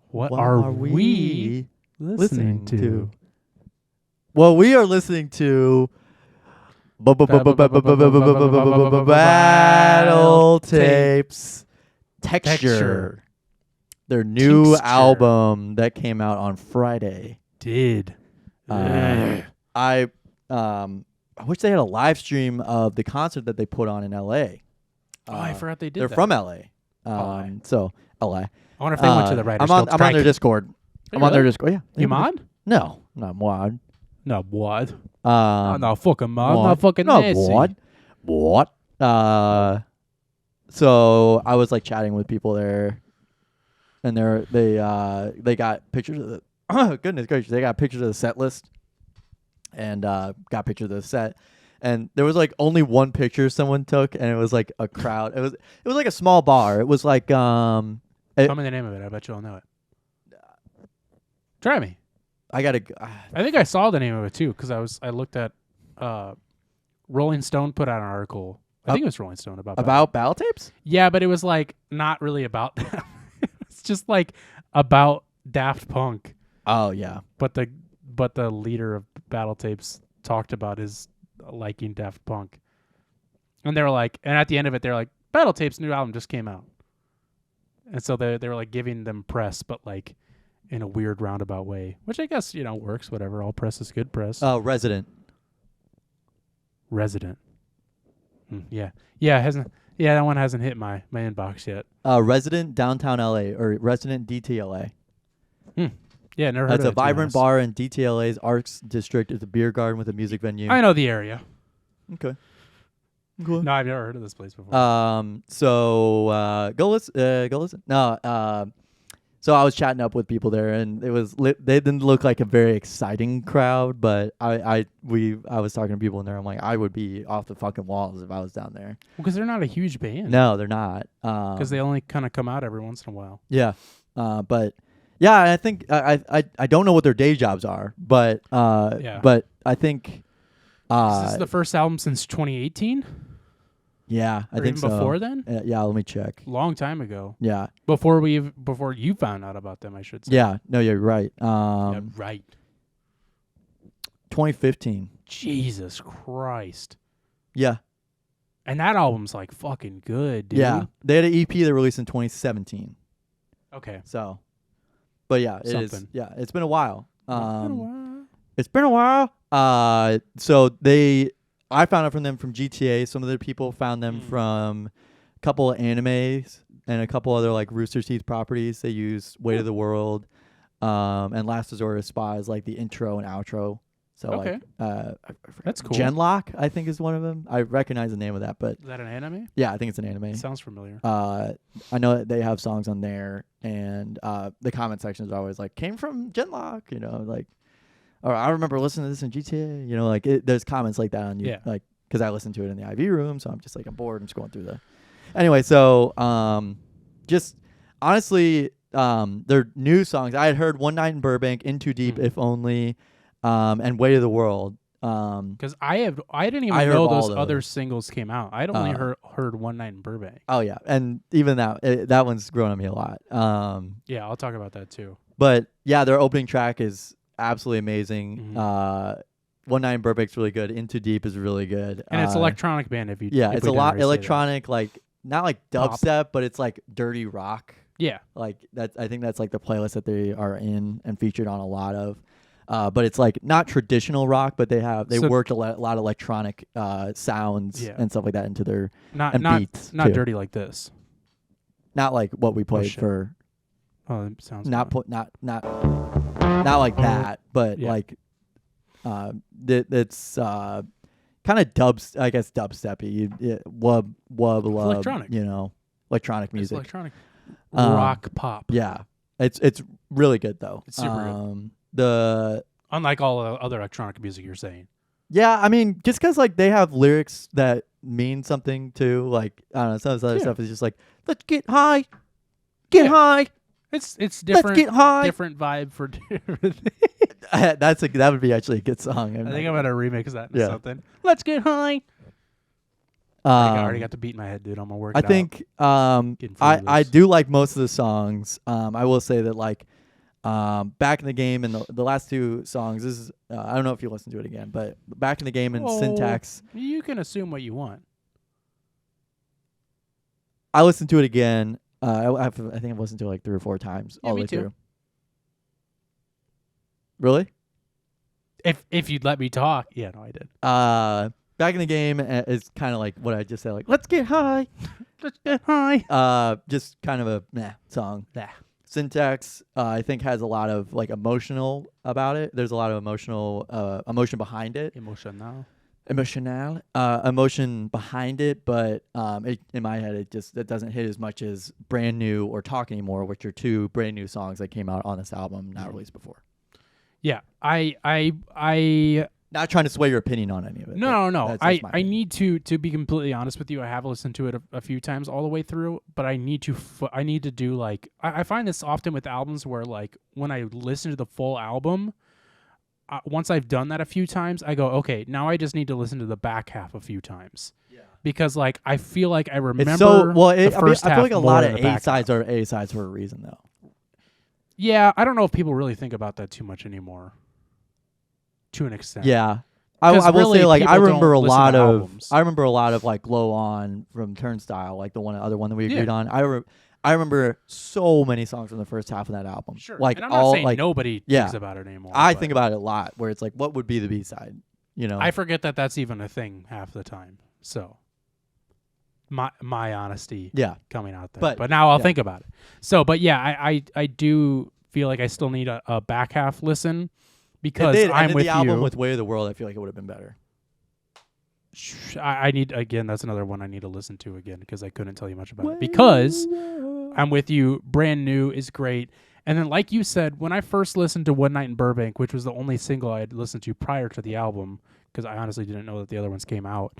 what are we listening to? Well, we are listening to Battle Tapes Texture. Their new Texture. album that came out on Friday. Did. I wish they had a live stream of the concert that they put on in LA. I forgot they did They're that. from LA. So LA. I wonder if they went to the Writers I'm Guild on their strike. Discord. Are I'm you on their really? Discord. Yeah. You mod? No, not mod. No, what? I'm not fucking mod. I'm not fucking no, Nazi. What? So I was like chatting with people there, and they got pictures of the goodness gracious, they got pictures of the set list, and got pictures of the set, and there was like only one picture someone took, and it was like a crowd. It was like a small bar. It was like Tell me the name of it. I bet you'll know it. Try me. I gotta. I think I saw the name of it too because I looked at Rolling Stone put out an article. I think it was Rolling Stone about battle tapes. Yeah, but it was like not really about them. It's just like about Daft Punk. Oh yeah. But the leader of Battle Tapes talked about his liking Daft Punk. And they were like, and at the end of it, they're like, Battle Tapes' new album just came out. And so they were like giving them press, but like in a weird roundabout way, which I guess, works, whatever. All press is good press. Resident. Yeah. Yeah, that one hasn't hit my inbox yet. Resident Downtown LA or Resident DTLA. Yeah, never heard It's of a it, to be vibrant honest. bar in DTLA's Arts District. It's a beer garden with a music venue. I know the area. Okay. Cool. No, I've never heard of this place before. So go listen. Go listen. No. So I was chatting up with people there, and it was they didn't look like a very exciting crowd, but I was talking to people in there. I'm like, I would be off the fucking walls if I was down there. Because they're not a huge band. No, they're not. Because they only kind of come out every once in a while. Yeah. But yeah, I think I don't know what their day jobs are, but Yeah. but I think Is this the first album since 2018? yeah, I Or think even so. before then? Yeah, let me check. Long time ago. Yeah. Before you found out about them, I should say. Yeah, no, you're right. Yeah, right. 2015. Jesus Christ. Yeah. And that album's like fucking good, dude. Yeah. They had an EP they released in 2017. Okay. So, but yeah, it is. Something. Yeah, it's been a while. It's been a while. So I found out from them from GTA. Some of the people found them from a couple of animes and a couple other like Rooster Teeth properties. They use Weight of the World, and Last Resort of Spies, like the intro and outro. So Okay. like, That's cool. Genlock, I think, is one of them. I recognize the name of that, but Is that an anime? yeah, I think it's an anime. It sounds familiar. I know that they have songs on there, and the comment sections are always like, came from Genlock, you know, like, or I remember listening to this in GTA, you know, like there's comments like that on you, Yeah. like, because I listen to it in the IV room, so I'm just like, I'm bored, I'm just going through the. Anyway, so just honestly, their new songs, I had heard One Night in Burbank, In Too Deep, If Only, and Weight of the World. Because I didn't even I heard know all those other those. singles came out. I'd only heard One Night in Burbank. Oh yeah, and even that one's grown on me a lot. Yeah, I'll talk about that too. But yeah, their opening track is absolutely amazing. Mhm. One Night in Burbank's really good. Into Deep is really good. And it's electronic band if you Yeah, if it's we a didn't lot already say that. electronic, like not like Pop. dubstep, but it's like dirty rock. Yeah. Like that, I think that's like the playlist that they are in and featured on a lot of. But it's like not traditional rock, but they So- worked a lot of electronic sounds Yeah. and stuff like that into their Not and not beats, not too. dirty like this. not like what we played shit. for Oh, that sounds not fun. put not like that, but Yeah. like it's kind of dubsteppy, wub lub, electronic. you know, electronic It's music. electronic Um, rock pop. Yeah, it's really good though. It's super good. The Unlike all other electronic music you're saying. yeah, I mean, just because like they have lyrics that mean something too. Like I don't know, some of this other Yeah. stuff is just like, let's get high, get Yeah. high, It's different. let's get high. Different vibe for different. That would be actually a good song. I think I'm gonna remix that into Yeah. something. Let's get high. I already got the beat in my head, dude. I'm gonna work. I it out. think Getting I Fruity do like most of the songs. I will say that like Back in the Game and the last two songs, this is I don't know if you listen to it again, but Back in the Game and Oh. Syntax, You can assume what you want. I listened to it again. I think I've listened to it like 3 or 4 times Yeah, all the me way too. through. Really? If you'd let me talk. Yeah, no, I did. Back in the Game is kind of like what I just said, like let's get high. Let's get high. Just kind of a meh song. Nah. Syntax, I think, has a lot of like emotional about it. There's a lot of emotion behind it. Emotional. Emotion behind it, but in my head, it doesn't hit as much as Brand New or Talk Anymore, which are 2 brand new songs that came out on this album, not released before. Yeah, I Not trying to sway your opinion on any of it. No. That's my I opinion. need to be completely honest with you. I have listened to it a few times all the way through, but I need to do like I find this often with albums where like when I listen to the full album, once I've done that a few times, I go, okay, now I just need to listen to the back half a few times. Yeah. Because like I feel like I remember. It's so well. the first I feel half like a more lot than of the back A-sides half. are A-sides for a reason, though. Yeah, I don't know if people really think about that too much anymore. To an extent. Yeah. 'Cause I will really, say, like, people I remember don't a listen lot to of albums. I remember a lot of like Glow On from Turnstile, like the other one that we agreed Yeah. on. I remember so many songs from the first half of that album. Sure. Like and I'm all not saying like nobody yeah. thinks about it anymore. I but think about it a lot, where it's like, what would be the B-side? You know, I forget that that's even a thing half the time. So my honesty yeah. coming out there. But now I'll yeah. think about it. So, but yeah, I do feel like I still need a back half listen because if they had I'm ended with the album you. with Way of the World, I feel like it would have been better. I need, again, that's another one I need to listen to again because I couldn't tell you much about it. Because I'm with you. Brand New is great. And then, like you said, when I first listened to One Night in Burbank, which was the only single I had listened to prior to the album, because I honestly didn't know that the other ones came out.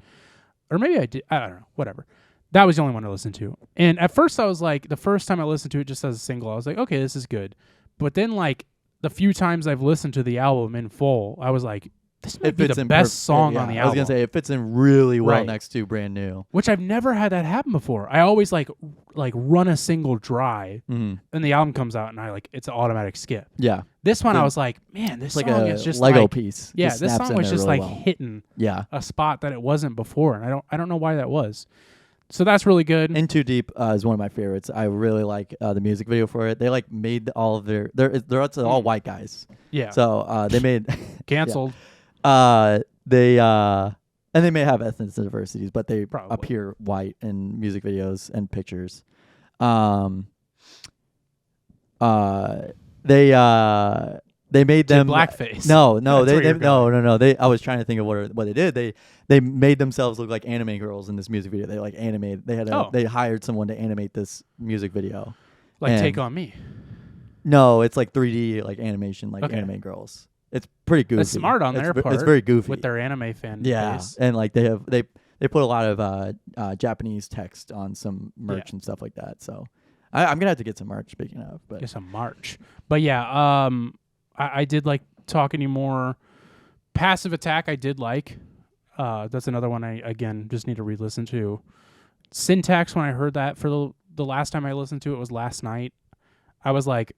Or maybe I did. I don't know. Whatever. That was the only one I listened to. And at first I was like, the first time I listened to it just as a single, I was like, okay, this is good. But then, like, the few times I've listened to the album in full, I was like, this might be the best song on the album. I was gonna say it fits in really well Right. next to Brand New. Which I've never had that happen before. I always like run a single dry, and the album comes out, and it's an automatic skip. Yeah, This one, The- I was like, man, this it's like song a is just Lego like, piece. yeah, Just this snaps song in was there just really like well. hitting Yeah, a spot that it wasn't before, and I don't know why that was. So that's really good. In Too Deep is one of my favorites. I really like the music video for it. They like made all of they're all white guys. Yeah. So they made Canceled. They and they may have ethnic diversities, but they Probably. appear white in music videos and pictures. They made them blackface. No, That's where you're no. I was trying to think of what they did. They made themselves look like anime girls in this music video. They like animated. They hired someone to animate this music video. Like And- Take On Me. No, it's like 3D like animation, like Okay. anime girls. It's pretty goofy. That's smart on their part. It's very goofy with their anime fan yeah, base. and like they put a lot of Japanese text on some merch Yeah. and stuff like that. So I'm gonna have to get some merch. Speaking of, but Guess a March. But yeah, I did like Talk Anymore. Passive Attack I did like. That's another one I, again, just need to re-listen to. Syntax, when I heard that for the last time I listened to it was last night, I was like,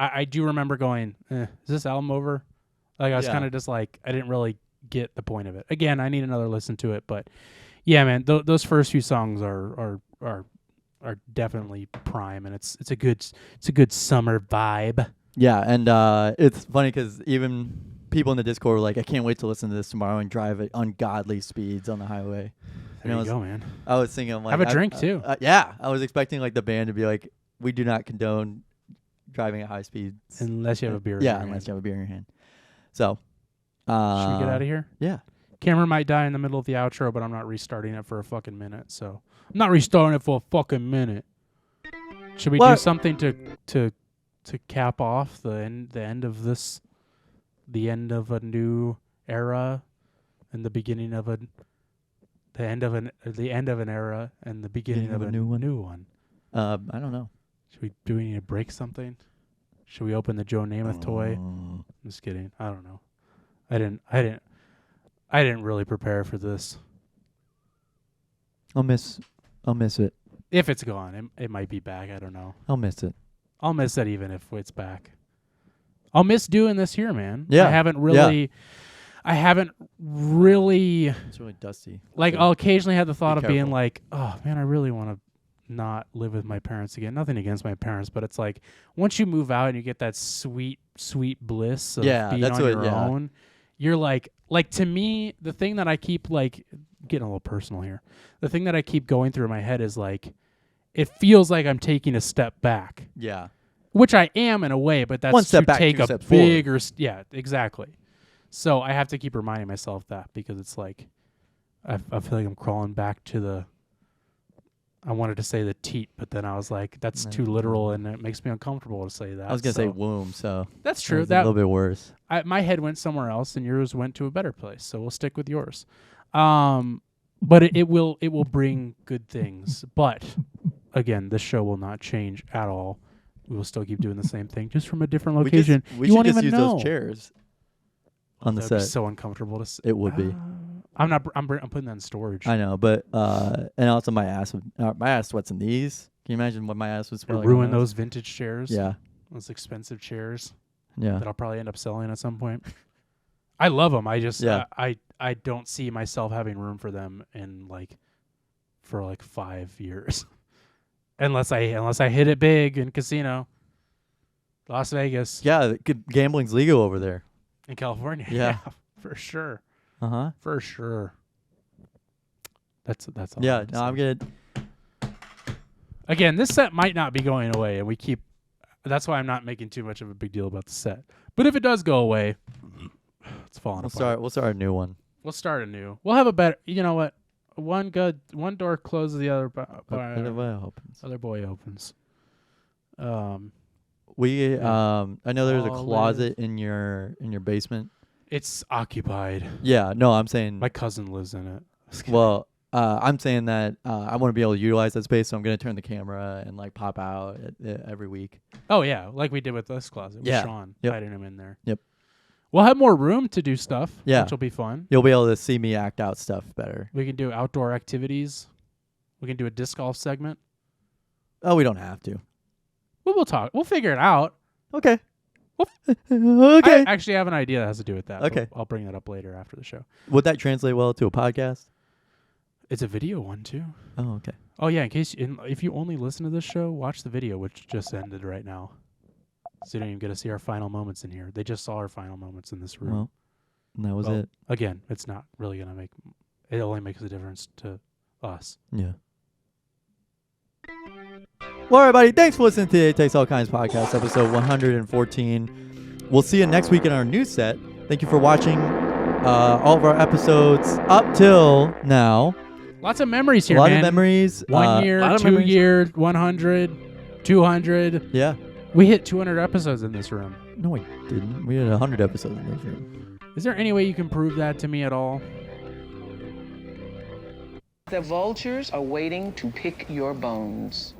I do remember going, is this album over? Like, I was Yeah. kind of just like, I didn't really get the point of it. Again, I need another listen to it, but yeah, man, those first few songs are definitely prime, and it's a good summer vibe. yeah, and it's funny because even people in the Discord were like, I can't wait to listen to this tomorrow and drive at ungodly speeds on the highway. There you go, man. I was thinking, I'm like, Have a drink, too. Yeah, I was expecting like the band to be like, we do not condone driving at high speeds Unless you have a beer. in Yeah, your unless hand. you have a beer in your hand. So, Should we get out of here? Yeah. Camera might die in the middle of the outro, but I'm not restarting it for a fucking minute. So I'm not restarting it for a fucking minute. Should we do What? something to cap off the end of this, the end of a new era, and the beginning of the end of an era and the beginning of a new one? I don't know. Do we need to break something? Should we open the Joe Namath toy? Mm. I'm just kidding. I don't know. I didn't really prepare for this. I'll miss it. If it's gone, it might be back. I don't know. I'll miss it. I'll miss it even if it's back. I'll miss doing this here, man. Yeah. I haven't really. It's really dusty. Like, I'll occasionally have the thought of being careful. like, oh man, I really want to not live with my parents again. Nothing against my parents, but it's like once you move out and you get that sweet, sweet bliss of being that's on what- your yeah. own, you're like to me, the thing that I keep like getting a little personal here. The thing that I keep going through in my head is like, it feels like I'm taking a step back. Yeah. Which I am in a way, but that's One step to back, take two a steps forward. bigger, yeah, exactly. So I have to keep reminding myself that because it's like I feel like I'm crawling back to the. I wanted to say the teat, but then I was like, that's too literal, and it makes me uncomfortable to say that. I was gonna say so womb, so that's true. that's That a little bit worse. my head went somewhere else, and yours went to a better place. So we'll stick with yours. But it will bring good things. But again, this show will not change at all. We will still keep doing the same thing, just from a different location. We you should won't just even use know. those chairs on the That'd be set. so uncomfortable to. It would be. I'm not. I'm putting that in storage. I know, but and also my ass sweats in these. Can you imagine what my ass would Or smell like? ruin on those? those vintage chairs. Yeah, Those expensive chairs yeah. that I'll probably end up selling at some point. I love them. I just Yeah. I don't see myself having room for them for 5 years, unless I hit it big in casino, Las Vegas, Yeah, gambling's legal over there. in California. Yeah. for sure, Uh-huh. for sure. That's all. Yeah, I have to no, I'm say. good. Again, this set might not be going away, and we keep That's why I'm not making too much of a big deal about the set. But if it does go away, it's falling apart. We'll start a new one. We'll start anew. We'll have a better. You know what? One door closes, the other other boy opens. I know there's a closet in your basement. It's occupied. Yeah, no, I'm saying My cousin lives in it. well, I'm saying that I want to be able to utilize that space, so I'm going to turn the camera and like pop out every week. Oh yeah, like we did with this closet with Sean, hiding him in there. Yep. We'll have more room to do stuff, Yeah. which will be fun. You'll be able to see me act out stuff better. We can do outdoor activities. We can do a disc golf segment. Oh, we don't have to. Well, we'll talk. We'll figure it out. Okay. I actually have an idea that has to do with that. Okay. I'll bring that up later after the show. Would that translate well to a podcast? It's a video one too. Oh, okay. Oh yeah, if you only listen to this show, watch the video, which just ended right now. So you don't even get to see our final moments in here. They just saw our final moments in this room. Well, and that was it. Again, it's not really going to make... It only makes a difference to us. Yeah. Well, everybody, thanks for listening to the It Takes All Kinds podcast, episode 114. We'll see you next week in our new set. Thank you for watching all of our episodes up till now. Lots of memories here, A lot man. of memories. 1 year, 2 years, 100, 200. Yeah. We hit 200 episodes in this room. No, we didn't. We had 100 episodes in this room. Is there any way you can prove that to me at all? The vultures are waiting to pick your bones.